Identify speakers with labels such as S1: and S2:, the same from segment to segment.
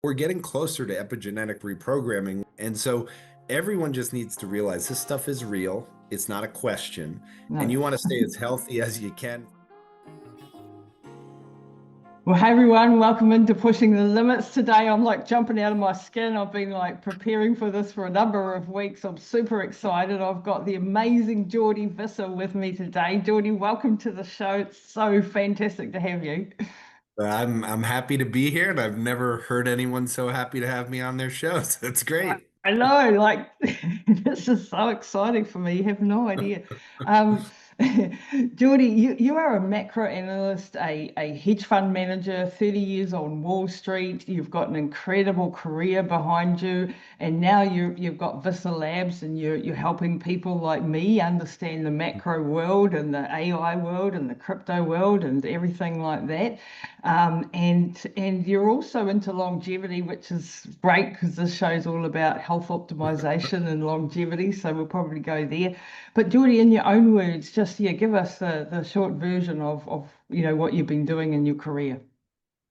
S1: we're getting closer to epigenetic reprogramming. And so everyone just needs to realize this stuff is real. It's not a question. And
S2: No.
S1: you want to stay as healthy as you can.
S2: Well, hey everyone, welcome into Pushing the Limits. Today I'm like jumping out of my skin. I've been like preparing for this for a number of weeks. I'm super excited. I've got the amazing Jordi Visser with me today. Jordi, welcome to the show. It's so fantastic to have you.
S1: I'm happy to be here, and I've never heard anyone so happy to have me on their show. So it's
S2: I,
S1: great.
S2: I know, like this is so exciting for me. You have no idea. Um, Geordie, you are a macro analyst, a hedge fund manager, 30 years on Wall Street. You've got an incredible career behind you, and now you've got Visser Labs, and you're helping people like me understand the macro world and the AI world and the crypto world and everything like that. And you're also into longevity, which is great because this show is all about health optimization and longevity. So we'll probably go there. But Geordie, in your own words, just yeah, give us the short version of what you've been doing in your career.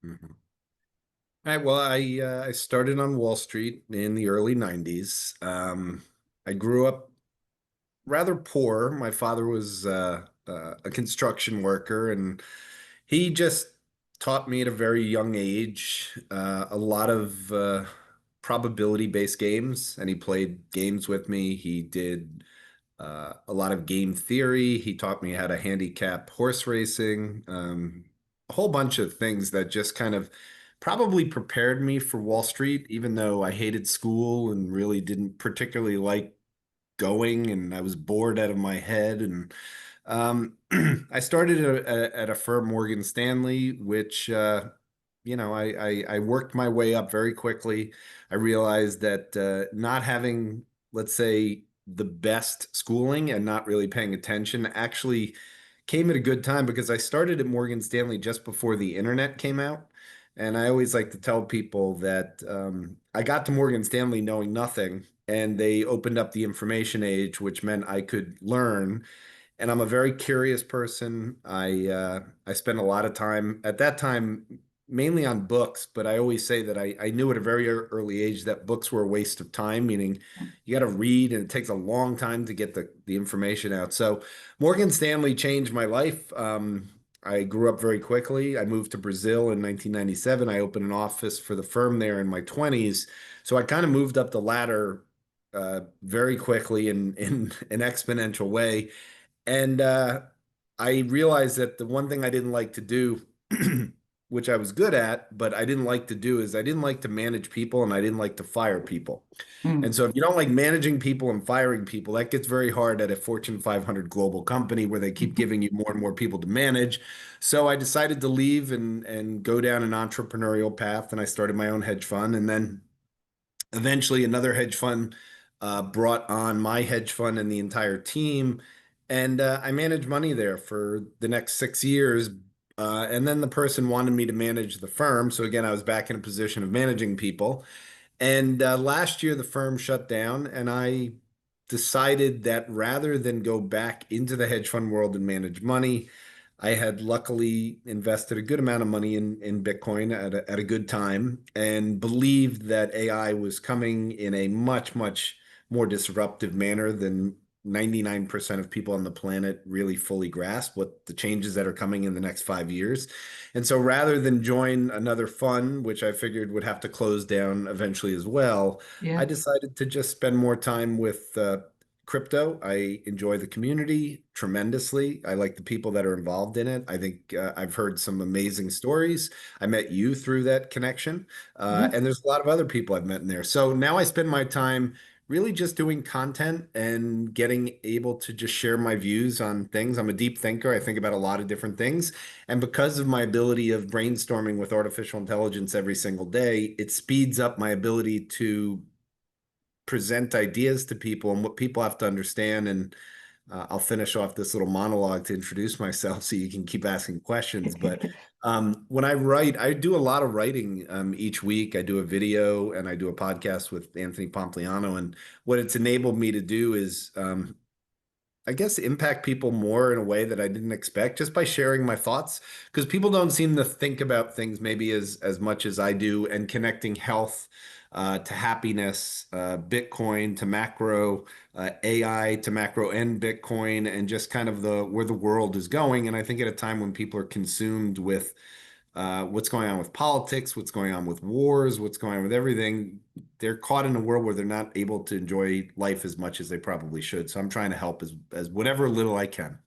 S1: Mhm. All right. Well, I started on Wall Street in the early 90s. I grew up rather poor. My father was a construction worker, and he just taught me at a very young age a lot of probability-based games, and he played games with me. He did a lot of game theory. He taught me how to handicap horse racing, a whole bunch of things that just kind of probably prepared me for Wall Street, even though I hated school and really didn't particularly like going, and I was bored out of my head. And I started at a firm, Morgan Stanley, which I worked my way up very quickly. I realized that not having, let's say, the best schooling and not really paying attention actually came at a good time because I started at Morgan Stanley just before the internet came out. And I always like to tell people that I got to Morgan Stanley knowing nothing, and they opened up the information age, which meant I could learn. And I'm a very curious person. I spent a lot of time at that time mainly on books, but I always say that I knew at a very early age that books were a waste of time, meaning you got to read and it takes a long time to get the information out. So Morgan Stanley changed my life. I grew up very quickly. I moved to Brazil in 1997. I opened an office for the firm there in my 20s. So I kind of moved up the ladder very quickly in an exponential way. And I realized that the one thing I didn't like to do, which I was good at, but I didn't like to do, is I didn't like to manage people and I didn't like to fire people. And
S2: Mm.
S1: so if you don't like managing people and firing people, that gets very hard at a Fortune 500 global company where they keep giving you more and more people to manage. So I decided to leave and go down an entrepreneurial path, and I started my own hedge fund. And then eventually, another hedge fund brought on my hedge fund and the entire team. And I managed money there for the next 6 years. And then the person wanted me to manage the firm. So again, I was back in a position of managing people. And last year, the firm shut down, and I decided that rather than go back into the hedge fund world and manage money, I had luckily invested a good amount of money in Bitcoin at a good time and believed that AI was coming in a much, much more disruptive manner than 99% of people on the planet really fully grasp what the changes that are coming in the next 5 years. And so rather than join another fund, which I figured would have to close down eventually as well, I
S2: Yeah.
S1: decided to just spend more time with crypto. I enjoy the community tremendously. I like the people that are involved in it. I think I've heard some amazing stories. I met you through that connection,
S2: Yeah.
S1: and there's a lot of other people I've met in there. So now I spend my time really just doing content and getting able to just share my views on things. I'm a deep thinker. I think about a lot of different things. And because of my ability of brainstorming with artificial intelligence every single day, it speeds up my ability to present ideas to people and what people have to understand. And I'll finish off this little monologue to introduce myself so you can keep asking questions. But when I write, I do a lot of writing each week. I do a video and I do a podcast with Anthony Pompliano. And what it's enabled me to do is I guess, impact people more in a way that I didn't expect just by sharing my thoughts. Because people don't seem to think about things maybe as much as I do, and connecting health to happiness, Bitcoin to macro, AI to macro and Bitcoin, and just kind of the where the world is going. And I think at a time when people are consumed with what's going on with politics, what's going on with wars, what's going on with everything. They're caught in a world where they're not able to enjoy life as much as they probably should. So I'm trying to help as whatever little I can.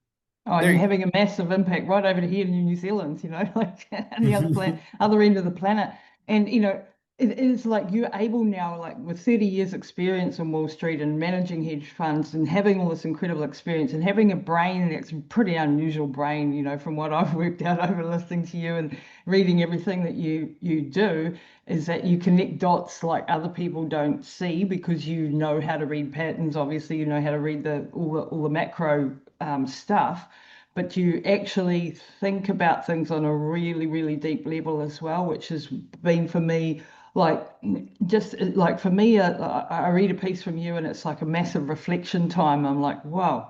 S2: Oh, and
S1: There
S2: you're
S1: you
S2: having a massive impact right over here in New Zealand, like on the other end of the planet. And it is like you're able now, like with 30 years experience on Wall Street and managing hedge funds and having all this incredible experience and having a brain that's a pretty unusual brain, from what I've worked out over listening to you and reading everything that you do, is that you connect dots like other people don't see because you know how to read patterns. Obviously, you know how to read all the macro stuff, but you actually think about things on a really, really deep level as well, which has been for me like just like for me, I read a piece from you and it's like a massive reflection time. I'm like, wow,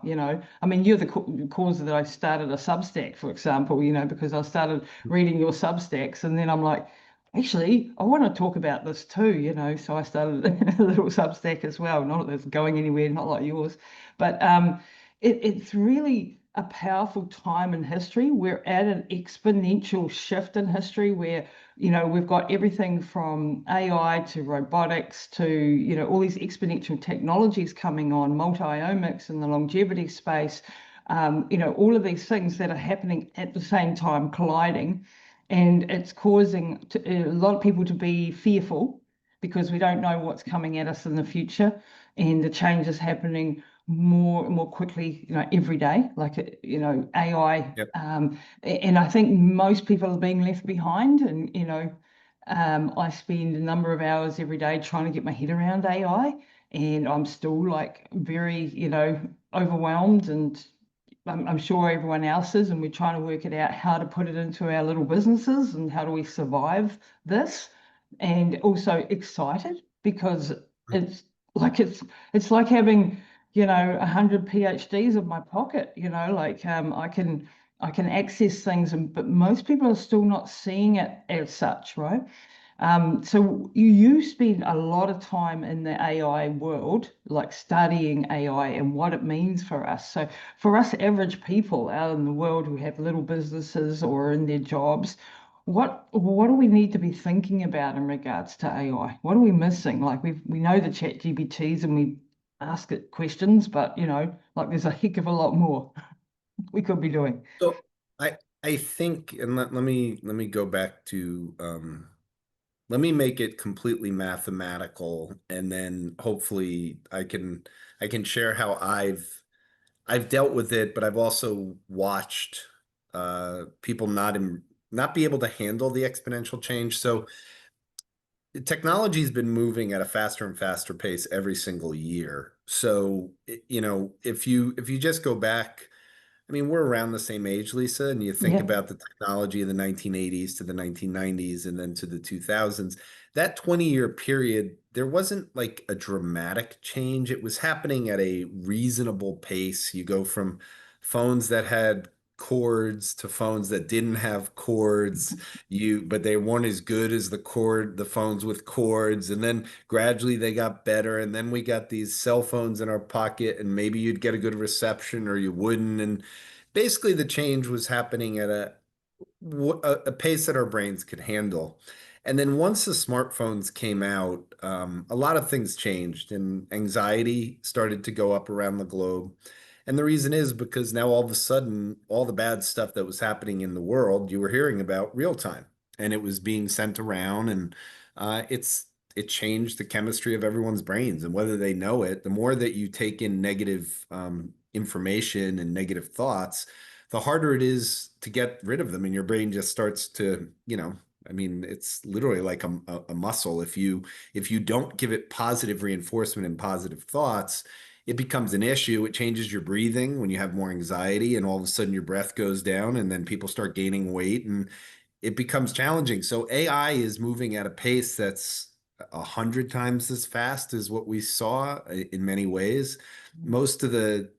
S2: I mean, you're the cause that I started a Substack, for example, because I started reading your Substacks and then I'm like, actually, I want to talk about this too, so I started a little Substack as well. Not that it's going anywhere, not like yours, but it's really a powerful time in history. We're at an exponential shift in history where, we've got everything from AI to robotics to, all these exponential technologies coming on, multi-omics in the longevity space, all of these things that are happening at the same time colliding. And it's causing a lot of people to be fearful because we don't know what's coming at us in the future. And the change is happening more quickly, every day, like, AI.
S1: Yep.
S2: And I think most people are being left behind. And, I spend a number of hours every day trying to get my head around AI. And I'm still like very, overwhelmed. And I'm sure everyone else is. And we're trying to work it out how to put it into our little businesses and how do we survive this. And also excited because it's it's like having 100 PhDs in my pocket, like I can access things, but most people are still not seeing it as such, right? So you spend a lot of time in the AI world, like studying AI and what it means for us. So for us average people out in the world who have little businesses or in their jobs, what do we need to be thinking about in regards to AI? What are we missing? Like we know the chat GPTs and we ask it questions, but like there's a heck of a lot more we could be doing.
S1: So I think, and let me go back to let me make it completely mathematical, and then hopefully I can share how I've dealt with it, but I've also watched people not be able to handle the exponential change. So technology's been moving at a faster and faster pace every single year. So, if you just go back, I mean, we're around the same age, Lisa, and you think
S2: Yeah.
S1: about the technology of the 1980s to the 1990s and then to the 2000s. That 20-year period, there wasn't like a dramatic change. It was happening at a reasonable pace. You go from phones that had cords to phones that didn't have cords, but they weren't as good as the phones with cords. And then gradually they got better. And then we got these cell phones in our pocket, and maybe you'd get a good reception or you wouldn't. And basically the change was happening at a pace that our brains could handle. And then once the smartphones came out, a lot of things changed and anxiety started to go up around the globe. And the reason is because now all of a sudden, all the bad stuff that was happening in the world, you were hearing about real time, and it was being sent around, and it changed the chemistry of everyone's brains. And whether they know it, the more that you take in negative information and negative thoughts, the harder it is to get rid of them. And your brain just starts to, I mean, it's literally like a muscle. If you don't give it positive reinforcement and positive thoughts, it becomes an issue. It changes your breathing when you have more anxiety, and all of a sudden your breath goes down, and then people start gaining weight, and it becomes challenging. So AI is moving at a pace that's 100 times as fast as what we saw in many ways. Most of the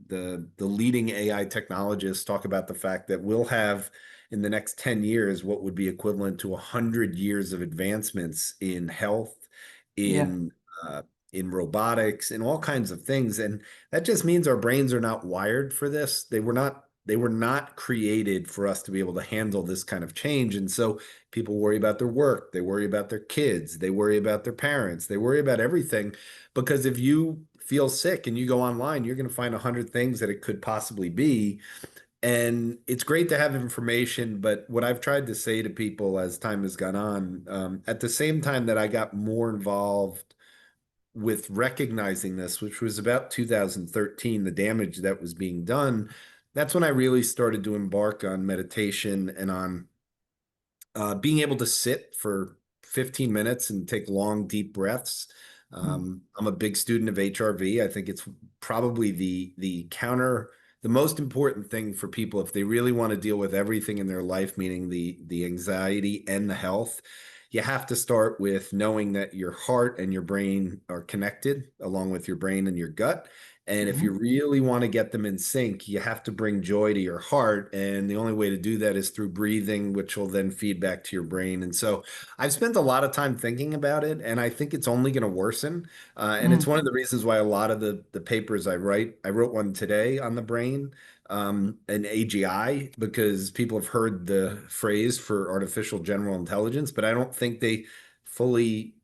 S1: leading AI technologists talk about the fact that we'll have in the next 10 years what would be equivalent to 100 years of advancements in health,
S2: Yeah.
S1: in uh, in robotics, in all kinds of things. And that just means our brains are not wired for this. They were not created for us to be able to handle this kind of change. And so people worry about their work, they worry about their kids, they worry about their parents, they worry about everything. Because if you feel sick and you go online, you're going to find 100 things that it could possibly be. And it's great to have information, but what I've tried to say to people as time has gone on, at the same time that I got more involved with recognizing this, which was about 2013, the damage that was being done, that's when I really started to embark on meditation and on being able to sit for 15 minutes and take long, deep breaths.
S2: Mm.
S1: I'm a big student of HRV. I think it's probably the most important thing for people if they really want to deal with everything in their life, meaning the anxiety and the health. You have to start with knowing that your heart and your brain are connected, along with your brain and your gut. And if you
S2: Mhm.
S1: really want to get them in sync, you have to bring joy to your heart. And the only way to do that is through breathing, which will then feed back to your brain. And so I've spent a lot of time thinking about it, and I think it's only going to worsen. And it's
S2: Mm.
S1: one of the reasons why a lot of the papers I wrote one today on the brain, an AGI, because people have heard the phrase for artificial general intelligence, but I don't think they fully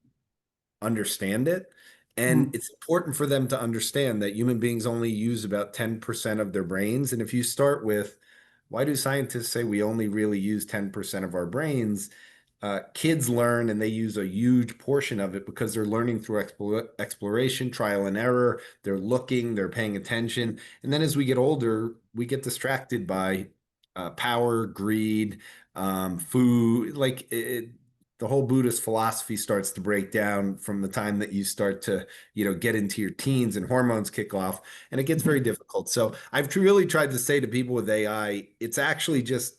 S1: understand it. And
S2: Mm.
S1: it's important for them to understand that human beings only use about 10% of their brains. And if you start with, why do scientists say we only really use 10% of our brains? Kids learn and they use a huge portion of it because they're learning through exploration, trial and error. They're looking, they're paying attention. And then as we get older, we get distracted by power, greed, food. The whole Buddhist philosophy starts to break down from the time that you start to, get into your teens and hormones kick off, and it gets very difficult. So I've really tried to say to people with AI, it's actually just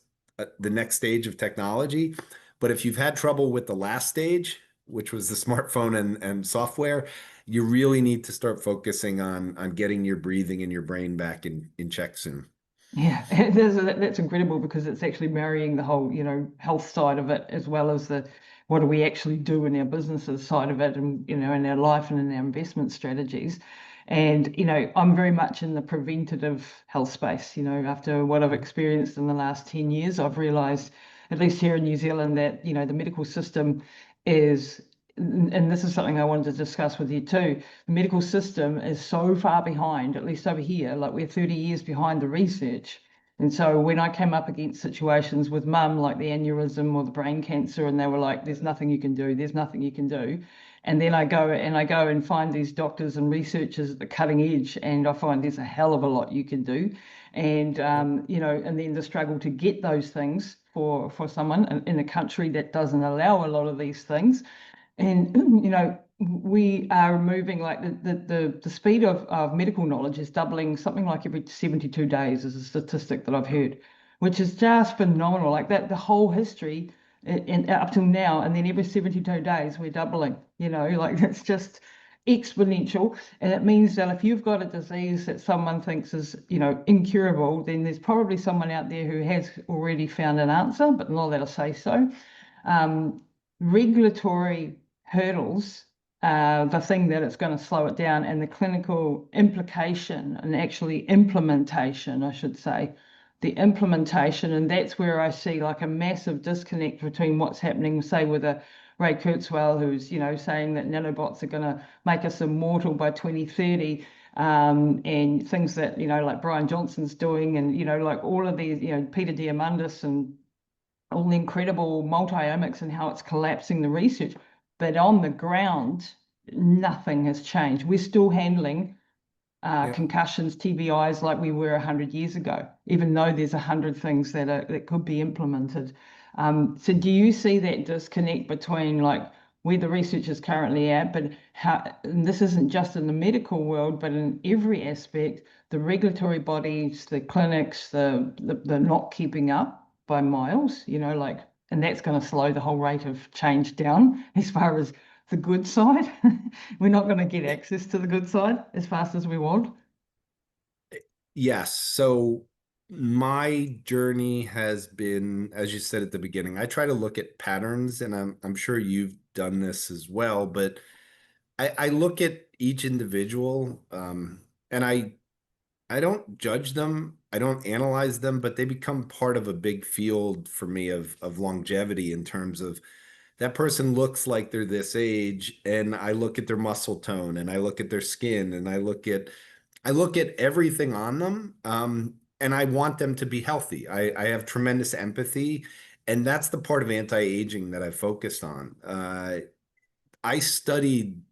S1: the next stage of technology. But if you've had trouble with the last stage, which was the smartphone and software, you really need to start focusing on getting your breathing and your brain back in check soon.
S2: Yeah, that's incredible because it's actually marrying the whole, health side of it as well as the what do we actually do in our businesses side of it and, in our life and in our investment strategies. And, I'm very much in the preventative health space. After what I've experienced in the last 10 years, I've realized, at least here in New Zealand, that, the medical system is, and this is something I wanted to discuss with you too, the medical system is so far behind, at least over here, like we're 30 years behind the research. And so when I came up against situations with mum, like the aneurysm or the brain cancer, and they were like, there's nothing you can do, there's nothing you can do. And then I go and find these doctors and researchers at the cutting edge, and I find there's a hell of a lot you can do. And and then the struggle to get those things for someone in a country that doesn't allow a lot of these things. And we are moving like the speed of medical knowledge is doubling something like every 72 days is a statistic that I've heard, which is just phenomenal. Like that, the whole history and up till now, and then every 72 days we're doubling, like that's just exponential. And it means that if you've got a disease that someone thinks is, incurable, then there's probably someone out there who has already found an answer, but not let us say so. um, Regulatory hurdles are the thing that it's going to slow it down, and the clinical implication and actually implementation, I should say, the implementation. And that's where I see like a massive disconnect between what's happening, say, with a Ray Kurzweil, who's, saying that nanobots are going to make us immortal by 2030. And things that, like Brian Johnson's doing, and, like all of these, Peter Diamandis and all the incredible multi-omics and how it's collapsing the research. But on the ground, nothing has changed. We're still handling
S1: Yeah.
S2: concussions, TBIs like we were 100 years ago, even though there's 100 things that could be implemented. So do you see that disconnect between like where the research is currently at, but how, and this isn't just in the medical world, but in every aspect, the regulatory bodies, the clinics, the not keeping up by miles, like, and that's going to slow the whole rate of change down as far as the good side. We're not going to get access to the good side as fast as we want.
S1: Yes. So my journey has been, as you said at the beginning, I try to look at patterns, and I'm sure you've done this as well, but I look at each individual, and I don't judge them, I don't analyze them, but they become part of a big field for me of longevity in terms of that person looks like they're this age, and I look at their muscle tone, and I look at their skin, and I look at everything on them, and I want them to be healthy. I have tremendous empathy, and that's the part of anti-aging that I focused on. I studied,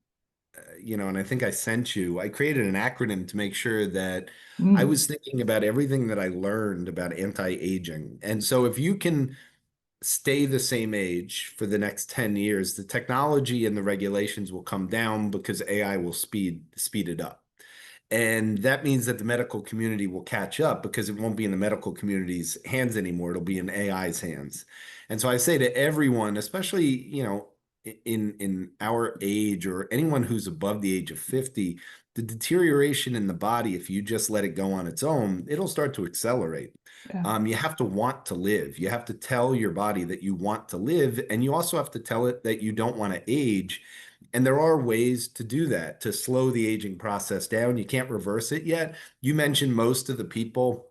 S1: and I think I sent you, I created an acronym to make sure that I
S2: Mm,
S1: was thinking about everything that I learned about anti-aging. And so if you can stay the same age for the next 10 years, the technology and the regulations will come down because AI will speed it up. And that means that the medical community will catch up because it won't be in the medical community's hands anymore. It'll be in AI's hands. And so I say to everyone, especially, in our age or anyone who's above the age of 50, the deterioration in the body, if you just let it go on its own, it'll start to accelerate.
S2: yeah,
S1: You have to want to live. You have to tell your body that you want to live, and you also have to tell it that you don't want to age. And there are ways to do that, to slow the aging process down. You can't reverse it yet. You mentioned most of the people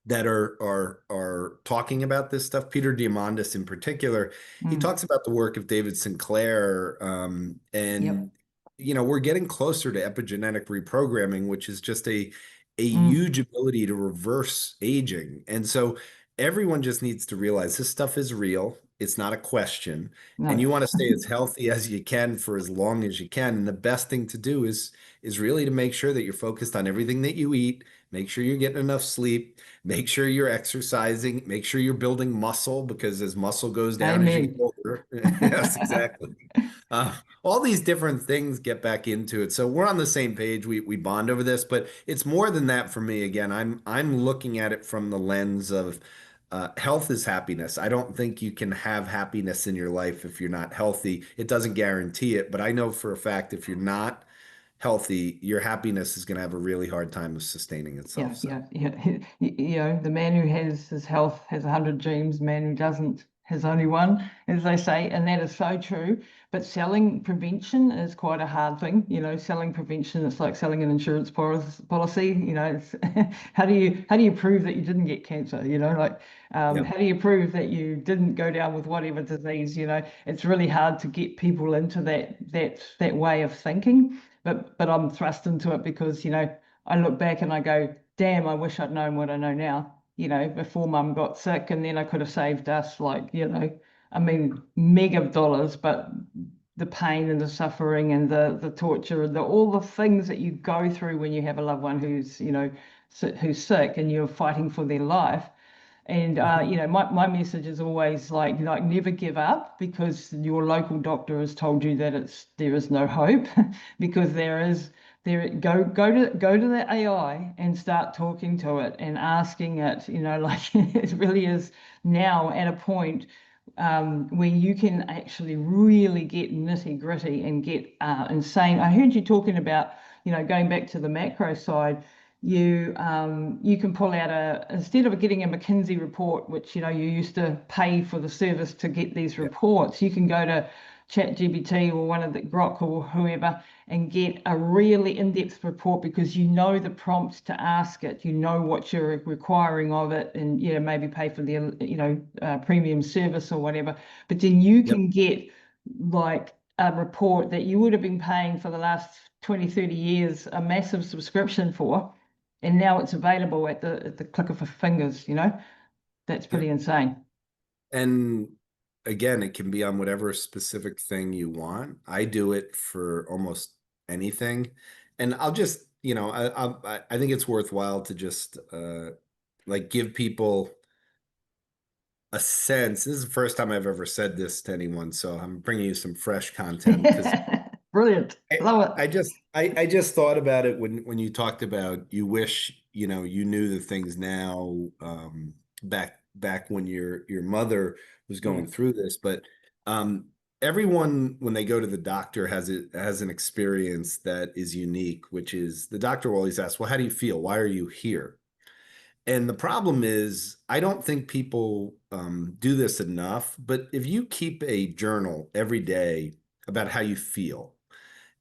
S1: that are talking about this stuff. Peter Diamandis in particular, he
S2: mm,
S1: talks about the work of David Sinclair,
S2: yep,
S1: and we're getting closer to epigenetic reprogramming, which is just a
S2: mm,
S1: huge ability to reverse aging. And so everyone just needs to realize this stuff is real. It's not a question, and
S2: no,
S1: you want to stay as healthy as you can for as long as you can. And the best thing to do is really to make sure that you're focused on everything that you eat, make sure you're getting enough sleep, make sure you're exercising, make sure you're building muscle because as muscle goes down as you get
S2: amen.
S1: older. Yes, exactly. All these different things get back into it. So we're on the same page. We bond over this, but it's more than that for me. Again, I'm looking at it from the lens of health is happiness. I don't think you can have happiness in your life if you're not healthy. It doesn't guarantee it, but I know for a fact if you're not healthy, your happiness is going to have a really hard time of sustaining itself.
S2: Yeah,
S1: So,
S2: yeah, yeah. The man who has his health has 100 dreams. The man who doesn't has only one, as they say, and that is so true. But selling prevention is quite a hard thing. Selling prevention, it's like selling an insurance policy. It's, how do you prove that you didn't get cancer? Like
S1: yeah.
S2: how do you prove that you didn't go down with whatever disease? It's really hard to get people into that way of thinking. But I'm thrust into it because I look back and I go, damn, I wish I'd known what I know now, before mum got sick, and then I could have saved us like, I mean, mega dollars, but the pain and the suffering and the torture and all the things that you go through when you have a loved one who's, who's sick and you're fighting for their life. And my message is always like never give up because your local doctor has told you that there is no hope because go to the AI and start talking to it and asking it, like it really is now at a point where you can actually really get nitty gritty and get insane. I heard you talking about, going back to the macro side, you can pull out instead of getting a McKinsey report, which you used to pay for the service to get these
S1: Yeah.
S2: reports, you can go to ChatGPT or one of the Grok or whoever and get a really in-depth report because you know the prompts to ask it, you know what you're requiring of it, and maybe pay for the premium service or whatever. But then you
S1: Yep.
S2: can get like a report that you would have been paying for the last 20, 30 years a massive subscription for, and now it's available at the click of a fingers. That's pretty
S1: Yep.
S2: insane.
S1: And again, it can be on whatever specific thing you want. I do it for almost anything. And I'll just, I think it's worthwhile to just like give people a sense. This is the first time I've ever said this to anyone, so I'm bringing you some fresh content because
S2: Brilliant.
S1: I,
S2: Love it.
S1: I just thought about it when you talked about you wish you knew the things now, back when your mother was
S2: Yeah.
S1: going through this, but um everyone, when they go to the doctor, has an experience that is unique, which is the doctor will always ask, well, how do you feel? Why are you here? And the problem is, I don't think people do this enough, but if you keep a journal every day about how you feel,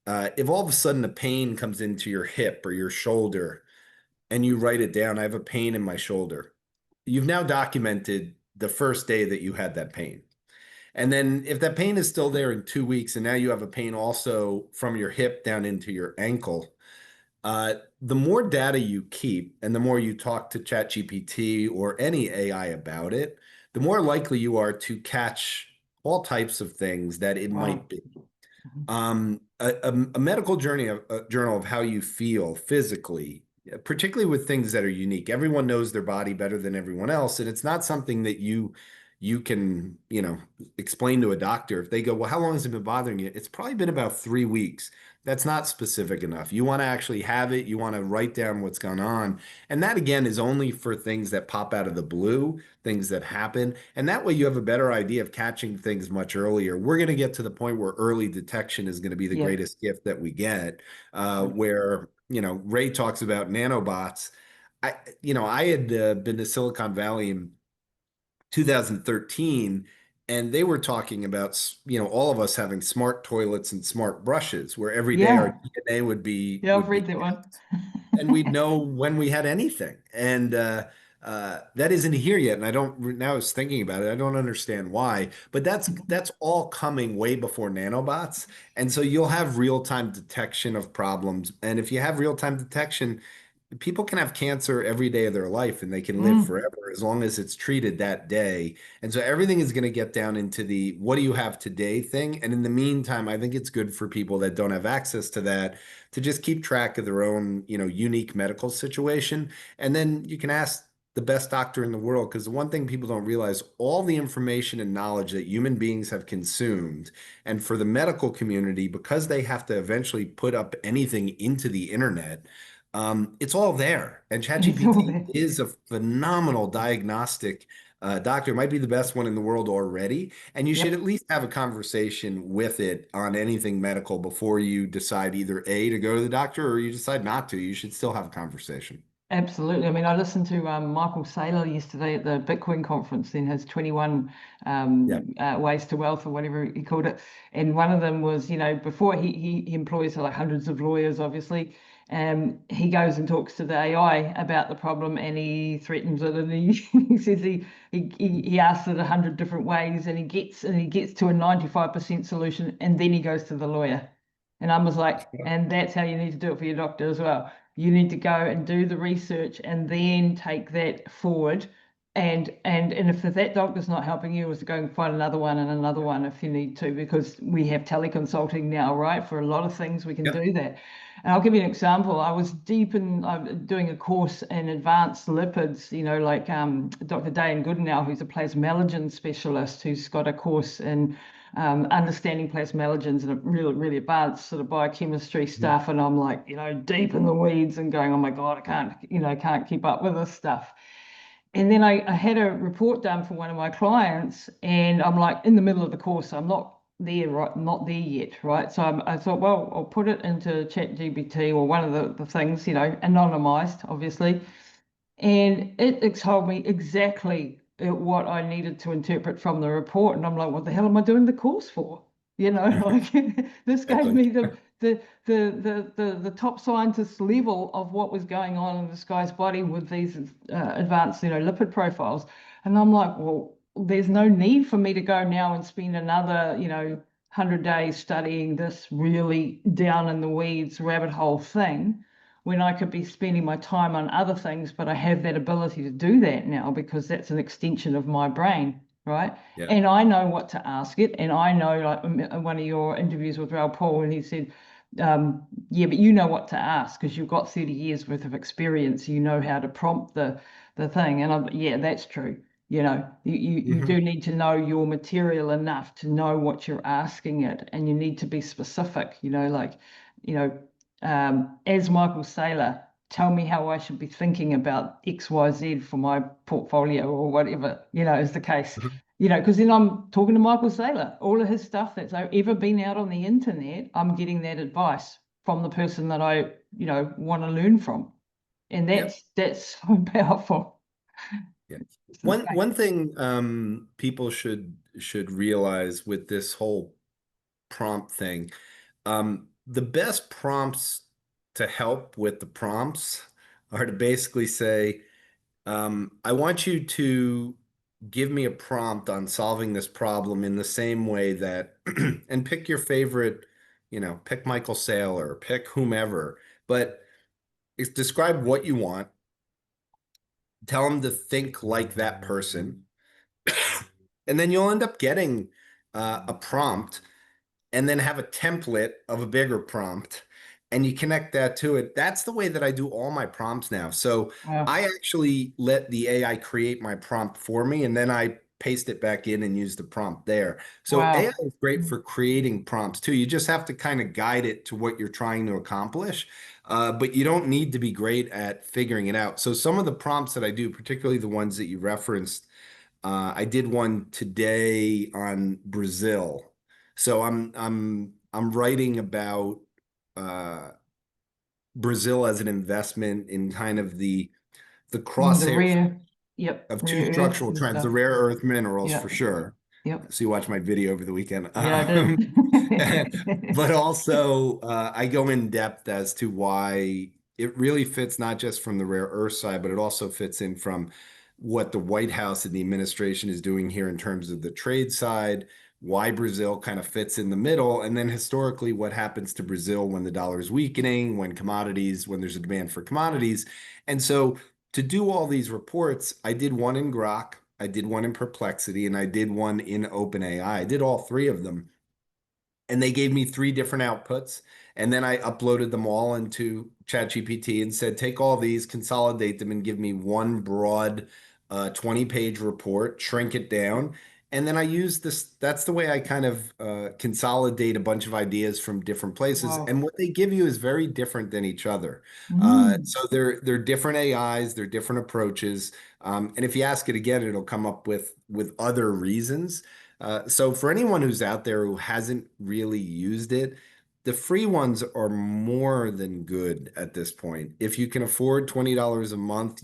S1: if all of a sudden a pain comes into your hip or your shoulder and you write it down, I have a pain in my shoulder, you've now documented the first day that you had that pain. And then if that pain is still there in 2 weeks and now you have a pain also from your hip down into your ankle, the more data you keep and the more you talk to ChatGPT or any AI about it, the more likely you are to catch all types of things that it
S2: Wow.
S1: might be. A medical journey, a journal of how you feel physically, particularly with things that are unique. Everyone knows their body better than everyone else, and it's not something that you can, explain to a doctor. If they go, well, how long has it been bothering you? It's probably been about 3 weeks. That's not specific enough. You want to actually have it. You want to write down what's gone on. And that again is only for things that pop out of the blue, things that happen. And that way you have a better idea of catching things much earlier. We're going to get to the point where early detection is going to be the
S2: Yeah.
S1: greatest gift that we get,
S2: Yeah.
S1: where, Ray talks about nanobots. I had been to Silicon Valley in 2013, and they were talking about, all of us having smart toilets and smart brushes, where every day our
S2: Yeah.
S1: DNA would be
S2: Yeah, I've
S1: would
S2: read
S1: be
S2: that one.
S1: and we'd know when we had anything. And that isn't here yet. And I don't now I was thinking about it. I don't understand why, but that's all coming way before nanobots. And so you'll have real-time detection of problems. And if you have real-time detection, people can have cancer every day of their life and they can live
S2: Mm.
S1: forever as long as it's treated that day. And so everything is going to get down into the what do you have today thing. And in the meantime, I think it's good for people that don't have access to that to just keep track of their own, unique medical situation. And then you can ask the best doctor in the world, because the one thing people don't realize, all the information and knowledge that human beings have consumed, and for the medical community, because they have to eventually put up anything into the internet, it's all there. And
S2: It's all
S1: ChatGPT
S2: there.
S1: is a phenomenal diagnostic doctor. It might be the best one in the world already. And you should at
S2: Yep.
S1: least have a conversation with it on anything medical before you decide either A, to go to the doctor, or you decide not to. You should still have a conversation.
S2: Absolutely. I mean, I listened to Michael Saylor yesterday at the Bitcoin conference in his 21
S1: Yeah.
S2: ways to wealth or whatever he called it. And one of them was, before he employs like hundreds of lawyers, obviously, he goes and talks to the AI about the problem and he threatens it and he, he says he asks it 100 different ways and he gets to a 95% solution and then he goes to the lawyer. And I was like, and that's how you need to do it for your doctor as well. You need to go and do the research and then take that forward. And if that doctor's not helping you, is to go and find another one if you need to, because we have teleconsulting now, right? For a lot of things, we can
S1: Yep.
S2: do that. And I'll give you an example. I was deep in doing a course in advanced lipids, like Dr. Dane Goodenow, who's a plasmalogen specialist, who's got a course in understanding plasmalogens and really, really advanced sort of biochemistry
S1: Mhm.
S2: stuff. And I'm like, deep in the weeds and going, oh my God, I can't keep up with this stuff. And then I had a report done for one of my clients, and I'm like in the middle of the course, I'm not there, right? Not there yet, right? So I thought, well, I'll put it into ChatGPT or one of the things, anonymized, obviously, and it told me exactly what I needed to interpret from the report. And I'm like, what the hell am I doing the course for? Like this gave
S1: Exactly.
S2: me the top scientist level of what was going on in this guy's body with these advanced, lipid profiles. And I'm like, well, there's no need for me to go now and spend another, 100 days studying this really down in the weeds rabbit hole thing when I could be spending my time on other things, but I have that ability to do that now because that's an extension of my brain, right?
S1: Yeah.
S2: And I know what to ask it. And I know, like one of your interviews with Raoul Paul, and he said, yeah, but you know what to ask because you've got 30 years worth of experience. You know how to prompt the thing. And yeah, that's true. You do
S1: Mhm.
S2: need to know your material enough to know what you're asking it, and you need to be specific, like, you know, as Michael Saylor, tell me how I should be thinking about XYZ for my portfolio or whatever, is the case. because then I'm talking to Michael Saylor. All of his stuff that's ever been out on the internet, I'm getting that advice from the person that I, want to learn from. And
S1: Yep.
S2: that's so powerful.
S1: Yeah.
S2: It's insane.
S1: One thing people should realize with this whole prompt thing, the best prompts to help with the prompts are to basically say, I want you to give me a prompt on solving this problem in the same way that, and pick your favorite, pick Michael Saylor, pick whomever, but describe what you want. Tell them to think like that person. And then you'll end up getting a prompt and then have a template of a bigger prompt and you connect that to it. That's the way that I do all my prompts now. So
S2: Wow.
S1: I actually let the AI create my prompt for me and then I paste it back in and use the prompt there. So AI
S2: Wow.
S1: is great
S2: Mm.
S1: for creating prompts too. You just have to kind of guide it to what you're trying to accomplish. But you don't need to be great at figuring it out. So some of the prompts that I do, particularly the ones that you referenced, I did one today on Brazil. So I'm writing about uh, Brazil as an investment in kind of the
S2: The
S1: crosshairs
S2: rare, yep,
S1: of two
S2: rare earths
S1: structural
S2: and
S1: trends, the
S2: stuff.
S1: rare earth minerals for
S2: Yeah,
S1: sure.
S2: yep.
S1: So you watched my video over the weekend.
S2: Yeah, I did.
S1: But also, I go in depth as to why it really fits not just from the rare earth side, but it also fits in from what the White House and the administration is doing here in terms of the trade side, why Brazil kind of fits in the middle, and then historically what happens to Brazil when the dollar is weakening, when there's a demand for commodities. And so to do all these reports, I did one in Grok, I did one in Perplexity, and I did one in OpenAI. I did all three of them and they gave me three different outputs. And then I uploaded them all into ChatGPT and said, take all these, consolidate them, and give me one broad 20-page report, shrink it down. And then I use this. That's the way I kind of consolidate a bunch of ideas from different places.
S2: Wow.
S1: And what they give you is very different than each other.
S2: Mm.
S1: So they're different AIs, they're different approaches. And if you ask it again, it'll come up with other reasons. So for anyone who's out there who hasn't really used it, the free ones are more than good at this point. If you can afford $20 a month,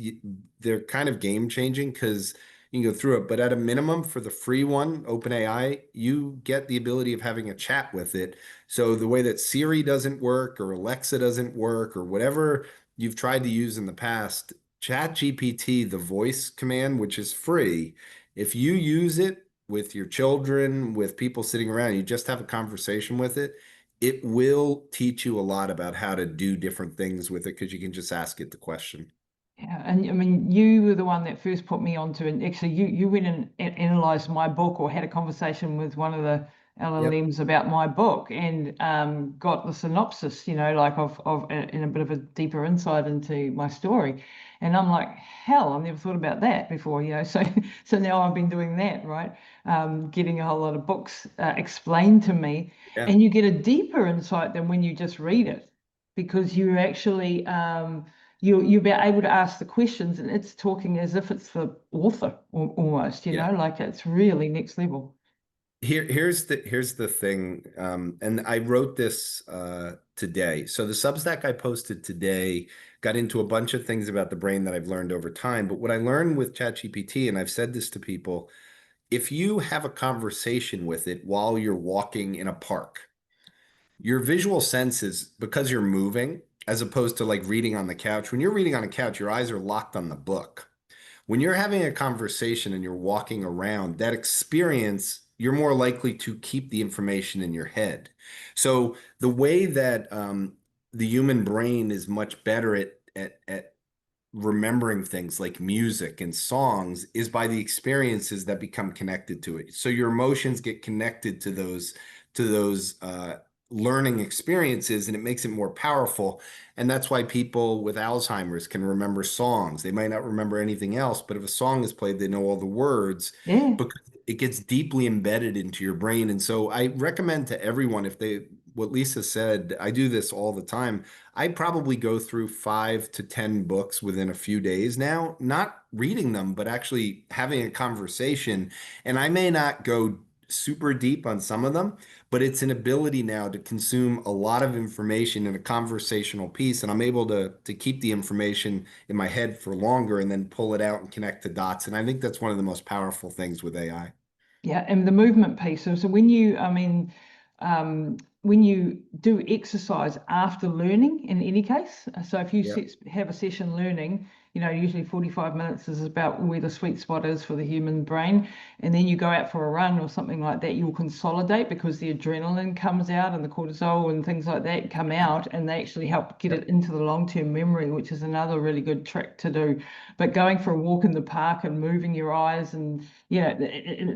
S1: they're kind of game changing because you can go through it. But at a minimum, for the free one, OpenAI, you get the ability of having a chat with it. So the way that Siri doesn't work or Alexa doesn't work or whatever you've tried to use in the past, ChatGPT, the voice command, which is free, if you use it with your children, with people sitting around, you just have a conversation with it, it will teach you a lot about how to do different things with it because you can just ask it the question.
S2: Yeah, and I mean, you were the one that first put me onto, and actually, you went and analyzed my book or had a conversation with one of the
S1: Yep.
S2: LLMs about my book, and got the synopsis, like of in a bit of a deeper insight into my story, and I'm like, hell, I've never thought about that before, So so now I've been doing that, right? Getting a whole lot of books explained to me,
S1: Yeah.
S2: and you get a deeper insight than when you just read it, because you actually you'll be able to ask the questions and it's talking as if it's the author almost,
S1: Yeah.
S2: like it's really next level.
S1: Here's the thing, and I wrote this today. So the Substack I posted today got into a bunch of things about the brain that I've learned over time. But what I learned with ChatGPT, and I've said this to people, if you have a conversation with it while you're walking in a park, your visual senses, because you're moving, as opposed to like reading on the couch. When you're reading on a couch, your eyes are locked on the book. When you're having a conversation and you're walking around, that experience, you're more likely to keep the information in your head. So the way that the human brain is much better at remembering things like music and songs is by the experiences that become connected to it. So your emotions get connected to those learning experiences and it makes it more powerful. And that's why people with Alzheimer's can remember songs. They might not remember anything else, but if a song is played, they know all the words
S2: Yeah.
S1: because it gets deeply embedded into your brain. And so I recommend to everyone if they what Lisa said, I do this all the time. I probably go through 5 to 10 books within a few days now, not reading them, but actually having a conversation. And I may not go super deep on some of them, but it's an ability now to consume a lot of information in a conversational piece. And I'm able to keep the information in my head for longer and then pull it out and connect the dots. And I think that's one of the most powerful things with AI.
S2: Yeah, and the movement piece. So when when you do exercise after learning, in any case, so if you
S1: Yeah.
S2: have a session learning, usually 45 minutes is about where the sweet spot is for the human brain, and then you go out for a run or something like that, you'll consolidate because the adrenaline comes out and the cortisol and things like that come out, and they actually help get
S1: Yep.
S2: it into the long-term memory, which is another really good trick to do. But going for a walk in the park and moving your eyes and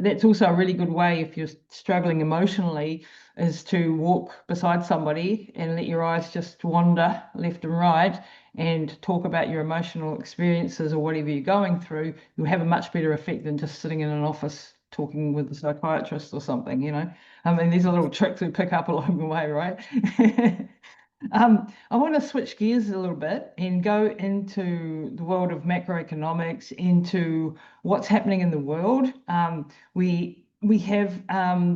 S2: that's also a really good way if you're struggling emotionally, is to walk beside somebody and let your eyes just wander left and right and talk about your emotional experiences or whatever you're going through. You'll have a much better effect than just sitting in an office talking with a psychiatrist or something. I mean, these are little tricks we pick up along the way, right? I want to switch gears a little bit and go into the world of macroeconomics, into what's happening in the world. We have